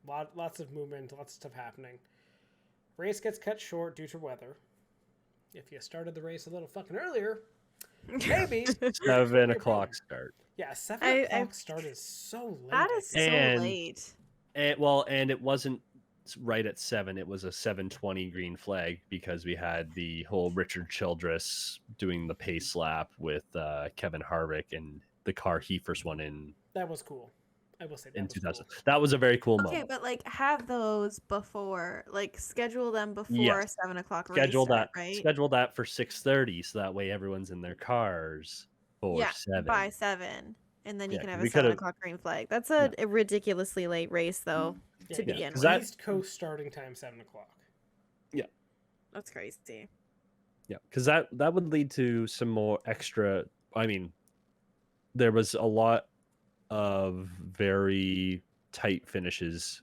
S3: Lots of movement, lots of stuff happening. Race gets cut short due to weather. If you started the race a little fucking earlier, maybe.
S4: 7 o'clock start.
S3: Yeah, 7 o'clock start is so late.
S5: That is so late.
S4: And it wasn't right at 7. It was a 7:20 green flag because we had the whole Richard Childress doing the pace lap with Kevin Harvick and the car he first won in.
S3: That was cool. I will say that
S4: in
S3: was
S4: 2000.
S3: cool.
S4: That was a very cool moment.
S5: Okay, but like have those before, like schedule them before 7 o'clock.
S4: Schedule
S5: race start,
S4: that.
S5: Right?
S4: Schedule that for 6:30, so that way everyone's in their cars for 7.
S5: By 7, and then you can have a
S4: we
S5: 7 o'clock green flag. That's a ridiculously late race, though. To begin with,
S3: East Coast starting time 7 o'clock.
S5: That's crazy.
S4: Yeah, because that would lead to some more extra I mean, there was a lot of very tight finishes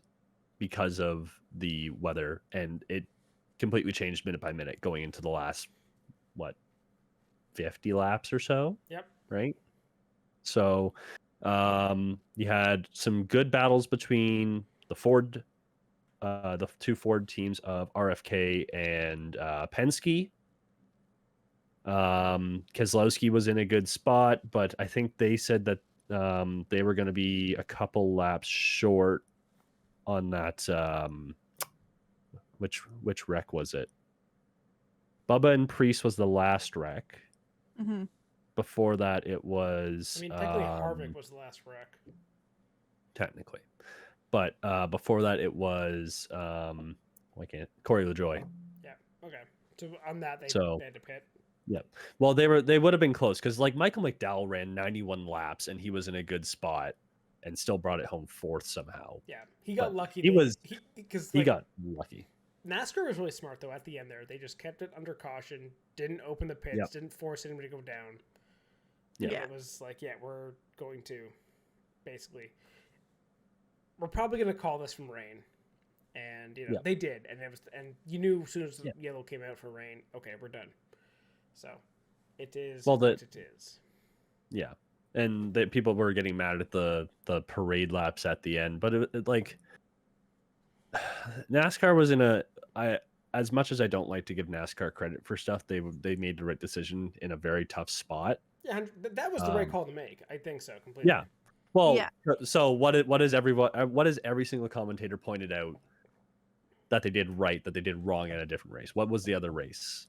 S4: because of the weather, and it completely changed minute by minute going into the last, 50 laps or so.
S3: Yep.
S4: Right. So you had some good battles between the two Ford teams of RFK and Penske. Keselowski was in a good spot, but I think they said that they were going to be a couple laps short on that. Which wreck was it? Bubba and Prix was the last wreck.
S5: Mm-hmm.
S4: Before that, it was.
S3: I mean, technically, Harvick was the last wreck.
S4: Technically, but before that, it was Corey LaJoy.
S3: Yeah. Okay. So on that, they had to pit.
S4: Yeah. Well, they would have been close because like Michael McDowell ran 91 laps and he was in a good spot and still brought it home fourth somehow.
S3: Yeah, he got lucky.
S4: He got lucky.
S3: NASCAR was really smart though. At the end there, they just kept it under caution, didn't open the pits, didn't force anybody to go down.
S4: Yeah.
S3: It was like, we're going to basically, we're probably going to call this from rain, and they did, and you knew as soon as the yellow came out for rain, okay, we're done. So it is what it is.
S4: Yeah, and people were getting mad at the parade laps at the end, but it like NASCAR was as much as I don't like to give NASCAR credit for stuff, they made the right decision in a very tough spot.
S3: Yeah, that was the right call to make. I think so completely.
S4: Yeah. Well, so what is every single commentator pointed out that they did right, that they did wrong at a different race? What was the other race?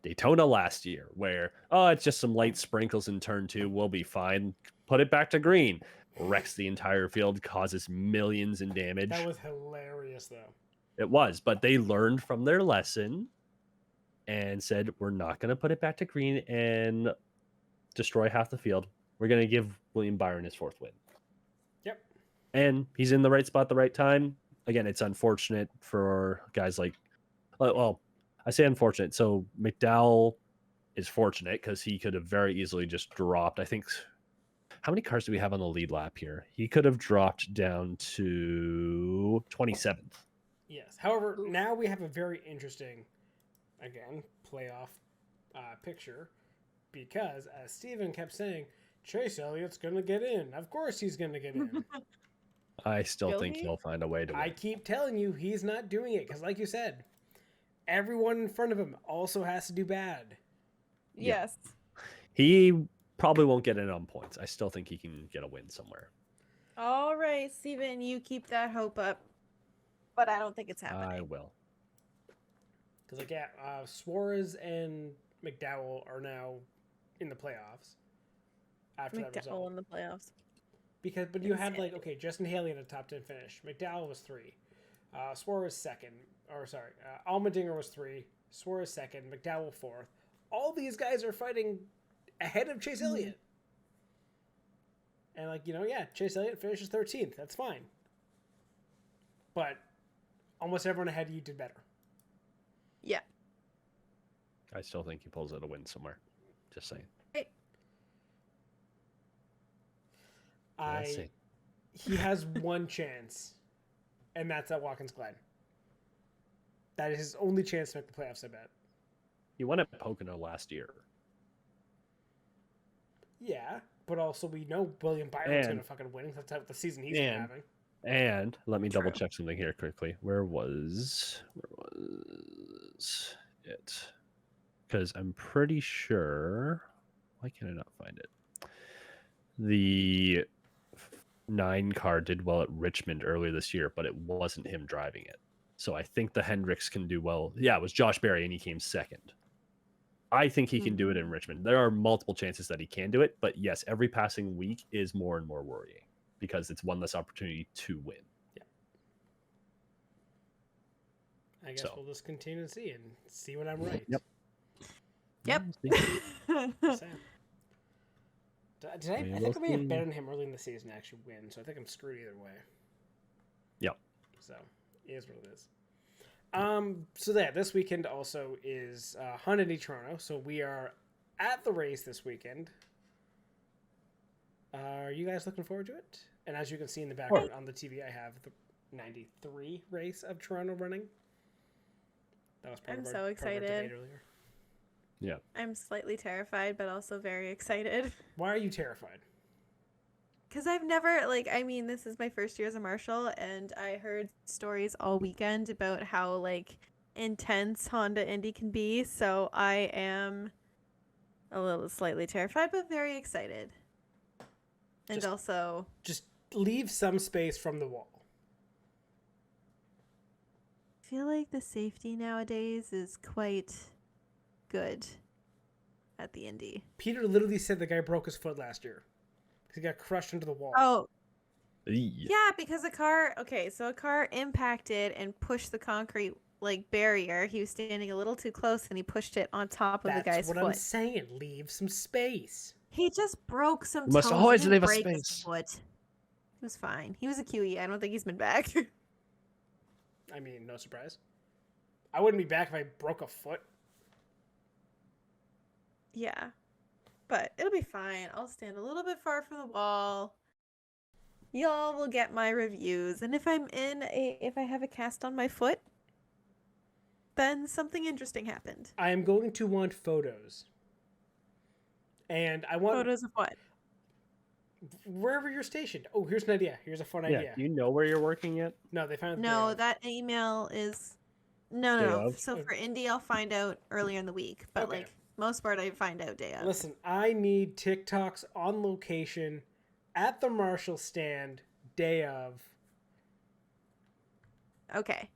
S4: Daytona last year, where it's just some light sprinkles in turn 2, we'll be fine. Put it back to green. Wrecks the entire field, causes millions in damage.
S3: That was hilarious, though.
S4: It was, but they learned from their lesson and said, we're not going to put it back to green and destroy half the field. We're going to give William Byron his 4th win.
S3: Yep.
S4: And he's in the right spot at the right time. Again, it's unfortunate for guys like, well, I say unfortunate. So McDowell is fortunate because he could have very easily just dropped. I think, how many cars do we have on the lead lap here? He could have dropped down to 27th.
S3: Yes. However, now we have a very interesting, again, playoff picture, because as Steven kept saying, Chase Elliott's going to get in. Of course he's going to get in.
S4: I still think he'll find a way to win.
S3: I keep telling you he's not doing it because, like you said, everyone in front of him also has to do bad.
S5: Yes.
S4: He probably won't get in on points. I still think he can get a win somewhere.
S5: All right, Steven, you keep that hope up. But I don't think it's happening.
S4: I will.
S3: Because, Suarez and McDowell are now in the playoffs. After that result.
S5: McDowell in the playoffs.
S3: But you had, Justin Haley in a top 10 finish. McDowell was 3. Suarez 2nd. Allmendinger was 3. Suarez 2nd. McDowell 4th. All these guys are fighting ahead of Chase Elliott. And, Chase Elliott finishes 13th. That's fine. But almost everyone ahead of you did better.
S5: Yeah.
S4: I still think he pulls out a win somewhere. Just saying.
S3: He has one chance, and that's at Watkins Glen. That is his only chance to make the playoffs, I bet.
S4: He won at Pocono last year.
S3: Yeah, but also we know William Byron's going to fucking win. That's the season he's been having.
S4: And let me double check something here quickly. Where was it? Because I'm pretty sure. Why can I not find it? The 9 car did well at Richmond earlier this year, but it wasn't him driving it. So I think the Hendricks can do well. Yeah, it was Josh Berry, and he came 2nd. I think he can do it in Richmond. There are multiple chances that he can do it, but yes, every passing week is more and more worrying because it's one less opportunity to win.
S3: Yeah. I guess we'll just continue to see when I'm right.
S5: Yep.
S3: I think I may have bet on him early in the season to actually win, so I think I'm screwed either way.
S4: Yep.
S3: So, it is what it is. So this weekend also is Honda Toronto, so we are at the race this weekend. Are you guys looking forward to it? And as you can see in the background on the TV, I have the 93 race of Toronto running. That was part
S5: I'm
S3: of our,
S5: so
S3: part of our
S5: excited.
S3: debate earlier.
S4: Yeah.
S5: I'm slightly terrified, but also very excited.
S3: Why are you terrified?
S5: Because I've never, like, I mean, this is my first year as a marshal, and I heard stories all weekend about how, like, intense Honda Indy can be, so I am a little slightly terrified, but very excited. And
S3: Just-
S5: also,
S3: Just leave some space from the wall.
S5: I feel like the safety nowadays is quite good at the Indy.
S3: Peter literally said the guy broke his foot last year. He got crushed into the wall.
S5: Oh,
S4: Yeah.
S5: yeah, because a car impacted and pushed the concrete, like, barrier. He was standing a little too close, and he pushed it on top of the guy's
S3: That's what
S5: foot.
S3: I'm saying. Leave some space.
S5: He just broke some
S4: You must
S5: toes.
S4: always
S5: He didn't
S4: leave a
S5: break his
S4: space.
S5: foot. He was fine. He was a QE. I don't think he's been back.
S3: I mean, no surprise. I wouldn't be back if I broke a foot.
S5: Yeah. But it'll be fine. I'll stand a little bit far from the wall. Y'all will get my reviews. And if if I have a cast on my foot, then something interesting happened.
S3: I am going to want photos. And I want
S5: Photos of what?
S3: wherever you're stationed. Oh, here's an idea. Here's a fun
S4: Yeah.
S3: idea.
S4: Do you know where you're working yet?
S3: No, they found it
S5: No,
S3: there.
S5: that email is no.
S4: Day
S5: No.
S4: of?
S5: So for Indy, I'll find out earlier in the week. But
S3: Okay.
S5: like Mosport, I find out day of.
S3: Listen, I need TikToks on location at the Marshall stand day of.
S5: Okay.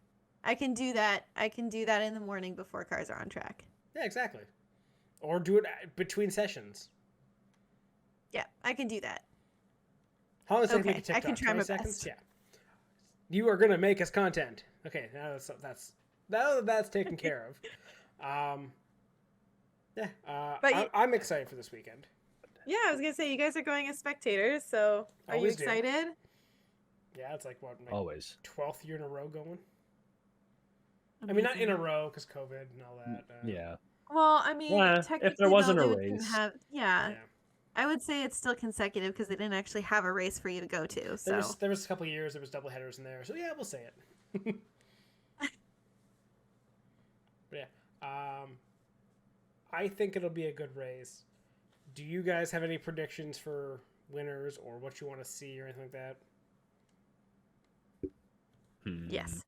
S5: I can do that. I can do that in the morning before cars are on track.
S3: Yeah, exactly. Or do it between sessions.
S5: Yeah, I can do that.
S3: How long does it take to
S5: Okay,
S3: make a TikTok?
S5: I can try
S3: 20
S5: my
S3: seconds?
S5: best.
S3: Yeah. You are gonna make us content. Okay, now that's taken care of. Yeah.
S5: But
S3: I'm excited for this weekend.
S5: Yeah, I was gonna say you guys are going as spectators, so are you
S3: Always do.
S5: excited?
S3: Yeah, it's like what, my
S4: Always.
S3: 12th year in a row going. I mean, not in a row because COVID and all that.
S4: Yeah.
S5: Well, I mean,
S4: Yeah, if
S5: technically,
S4: there wasn't
S5: though,
S4: a
S5: they didn't
S4: race.
S5: have. Yeah,
S3: Yeah.
S5: I would say it's still consecutive because they didn't actually have a race for you to go to. So
S3: There was a couple of years there was double headers in there, so yeah, we'll say it. But yeah, I think it'll be a good race. Do you guys have any predictions for winners or what you want to see or anything like that?
S5: Yes.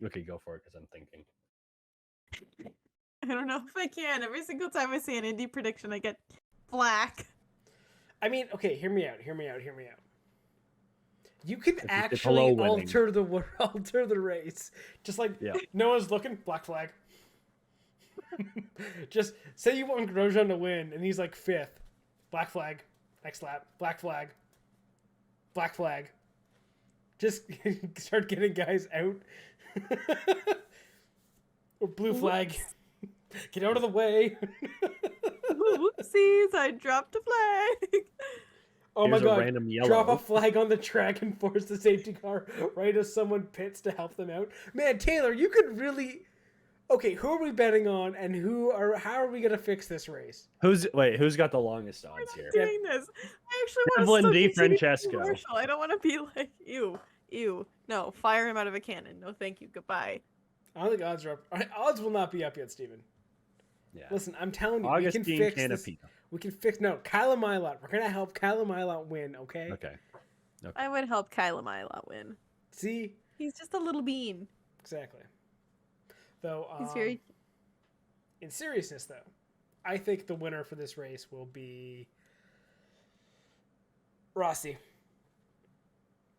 S4: Okay, go for it because I'm thinking.
S5: I don't know if I can. Every single time I say an indie prediction, I get flack.
S3: I mean, okay, hear me out. You can
S4: If it's
S3: actually
S4: below winning.
S3: alter the race. Just like
S4: Yeah.
S3: no one's looking, black flag. Just say you want Grosjean to win, and he's like 5th. Black flag. Next lap. Black flag. Black flag. Just start getting guys out. Or blue flag. Get out of the way.
S5: Whoopsies! I dropped a flag.
S3: Oh
S4: Here's
S3: my
S4: a
S3: god.
S4: random yellow.
S3: Drop a flag on the track and force the safety car right as someone pits to help them out. Man, Taylor, you could really... Okay, who are we betting on and how are we going to fix this race?
S4: Who's got the longest odds here?
S5: Doing this. I actually
S4: Evelyn
S5: want to
S4: D. Francesco.
S5: I don't want to be like ew. No, fire him out of a cannon. No, thank you. Goodbye.
S3: I don't think odds are up. Odds will not be up yet, Steven.
S4: Yeah.
S3: Listen, I'm telling you,
S4: Augustine
S3: we can fix this.
S4: Canapino.
S3: We can fix... No, Kyla Milot. We're going to help Kyla Milot win, okay?
S4: Okay.
S5: I would help Kyla Milot win.
S3: See?
S5: He's just a little bean.
S3: Exactly. Though,
S5: He's very.
S3: in seriousness, though, I think the winner for this race will be Rossi.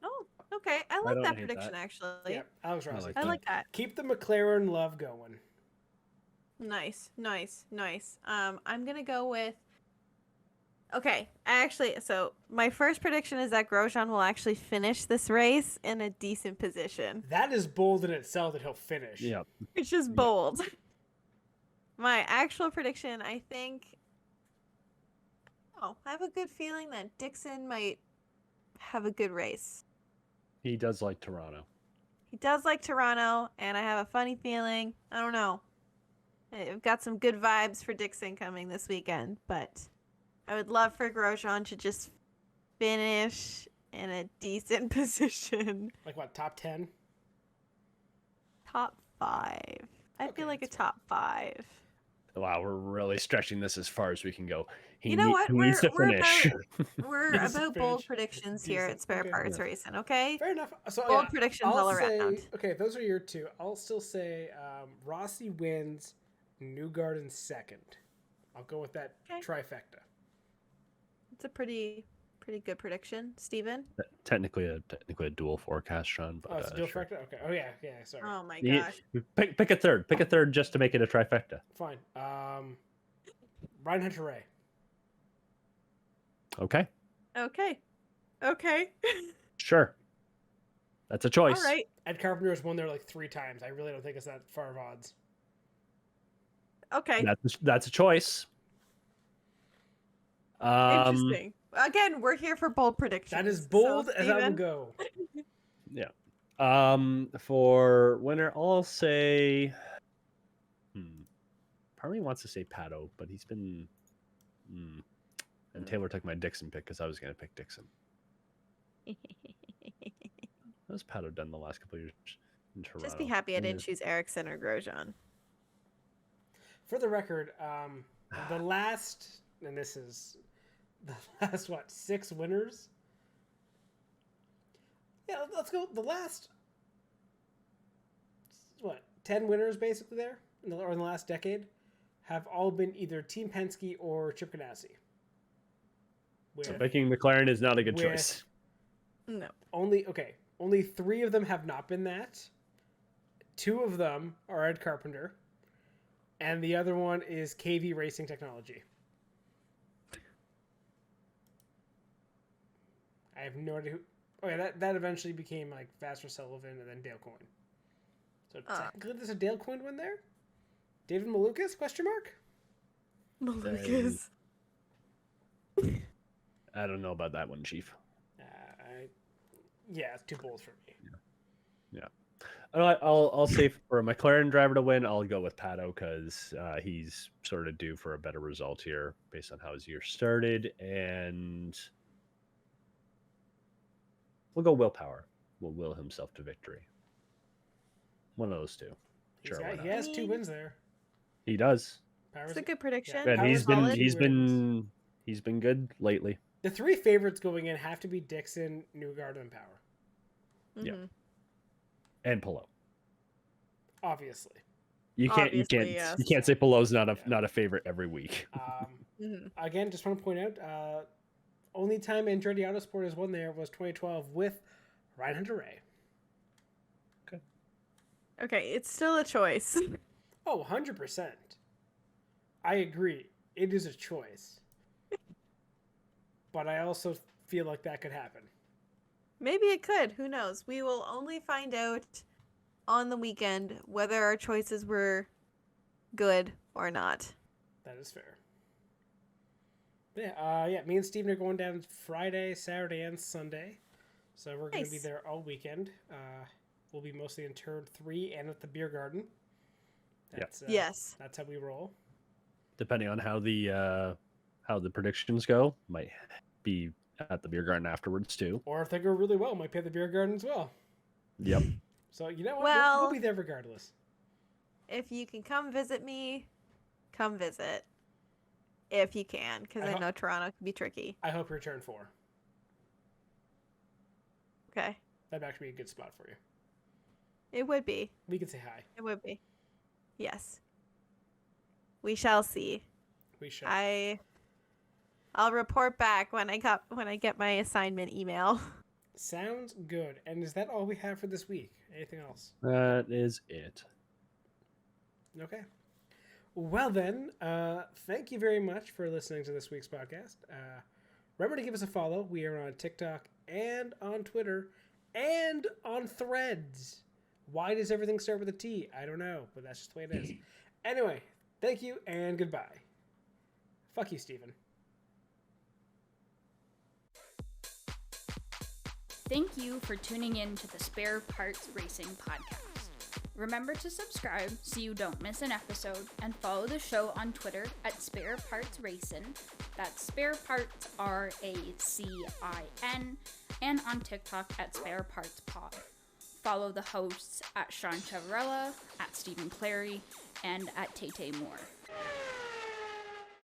S5: Oh, okay. I
S4: I
S5: like
S4: don't
S5: that
S4: hate
S5: prediction
S4: that.
S5: actually.
S3: Yeah, Alex Rossi.
S4: like
S5: I like that.
S3: Keep the McLaren love going.
S5: Nice. I'm gonna go with. Okay, so my first prediction is that Grosjean will actually finish this race in a decent position,
S3: That is bold in itself that he'll finish.
S4: Yeah.
S5: which is bold. My actual prediction, I think. Oh, I have a good feeling that Dixon might have a good race.
S4: He does like Toronto.
S5: He does like Toronto, and I have a funny feeling. I don't know. I've got some good vibes for Dixon coming this weekend, but I would love for Grosjean to just finish in a decent position.
S3: Like what, top 10?
S5: Top 5. I feel like a top 5.
S4: Wow, we're really stretching this as far as we can go. He
S5: You know what?
S4: He needs to finish.
S5: We're
S3: Needs to
S5: about bold
S3: finish
S5: predictions here at
S3: decent.
S5: Spare
S3: Okay.
S5: Parts Racing, okay?
S3: Fair enough. So
S5: Bold predictions
S3: I'll
S5: all
S3: say,
S5: around.
S3: okay, those are your two. I'll still say Rossi wins, Newgarden second. I'll go with that
S5: Okay.
S3: trifecta.
S5: It's a pretty good prediction, Steven.
S4: Technically a dual forecast, Sean. But,
S3: Oh, it's a dual
S4: sure.
S3: trifecta? Okay. Oh, yeah, sorry.
S5: Oh my
S4: You-
S5: gosh.
S4: Pick a third. Pick a third just to make it a trifecta.
S3: Fine. Ryan Hunter-Ray.
S4: Okay.
S5: Okay.
S4: Sure. That's a choice.
S5: All right.
S3: Ed Carpenter has won there like 3 times. I really don't think it's that far of odds.
S5: Okay.
S4: That's a choice.
S5: Interesting. Again, we're here for bold predictions.
S3: That is bold
S5: so,
S3: as I will
S5: Steven,
S3: go.
S4: Yeah. For winner, I'll say. Part of me wants to say Pato, but he's been. And Taylor took my Dixon pick because I was going to pick Dixon. How's Pato done the last couple of years in Toronto?
S5: Just be happy I didn't choose Ericsson or Grosjean.
S3: For the record, the last, and this is the last, 6 winners? Yeah, let's go. The last, 10 winners basically there, in the last decade, have all been either Team Penske or Chip Ganassi.
S4: So picking McLaren is not a good
S3: with-
S4: choice.
S5: No.
S3: Only 3 of them have not been that. 2 of them are Ed Carpenter, and the other one is KV Racing Technology. I have no idea who. Oh yeah, that eventually became like Vassar Sullivan and then Dale Coyne. So technically, there's a Dale Coyne win there. David Malukas? Question mark.
S5: Malukas.
S4: I don't know about that one, Chief.
S3: Yeah, it's too bold for me.
S4: Yeah. I'll say for a McLaren driver to win, I'll go with Pato because he's sort of due for a better result here based on how his year started, and we'll go Will Power. Will will himself to victory. One of those two. Sure, why
S3: He
S4: not?
S3: has 2 wins there.
S4: He does,
S3: Powers-
S5: It's a good prediction.
S3: Yeah,
S4: and
S3: Power's solid.
S4: he's been good lately.
S3: The 3 favorites going in have to be Dixon, Newgarden, and Power.
S4: Yeah.
S5: Mhm.
S4: And Pillow.
S3: Obviously.
S4: You
S5: Obviously, yes.
S4: can't say Pillow's not a favorite every week.
S3: Again, just want to point out, only time Andretti Autosport has won there was 2012 with Ryan Hunter-Ray.
S5: Okay, it's still a choice.
S3: Oh, 100%. I agree. It is a choice. But I also feel like that could happen.
S5: Maybe it could. Who knows? We will only find out on the weekend whether our choices were good or not.
S3: That is fair. But yeah, me and Steven are going down Friday, Saturday, and Sunday. So we're going to be
S5: Nice.
S3: there all weekend. We'll be mostly in turn 3 and at the beer garden. That's,
S5: Yes.
S3: That's how we roll.
S4: Depending on how the predictions go, might be at the beer garden afterwards too.
S3: Or if they go really well, might be at the beer garden as well.
S4: Yep.
S3: So you know what?
S5: Well-
S3: we'll be there regardless.
S5: If you can come visit me, come visit. If you can, because I know Toronto can be tricky.
S3: I hope you're turn 4.
S5: Okay.
S3: That'd actually be a good spot for you.
S5: It would be.
S3: We could say hi.
S5: It would be. Yes. We shall see.
S3: We should.
S5: I'll report back when I get my assignment email.
S3: Sounds good. And is that all we have for this week? Anything else?
S4: That is it.
S3: Okay. Well then, thank you very much for listening to this week's podcast. Remember to give us a follow. We are on TikTok and on Twitter and on Threads. Why does everything start with a T? I don't know, but that's just the way it is. Anyway, thank you and goodbye. Fuck you, Steven.
S1: Thank you for tuning in to the Spare Parts Racing Podcast. Remember to subscribe so you don't miss an episode, and follow the show on Twitter at sparepartsracing. That's sparepartsracing, and on TikTok at sparepartspod. Follow the hosts at Sean Chavarella, at Stephen Clary, and at Tay Moore.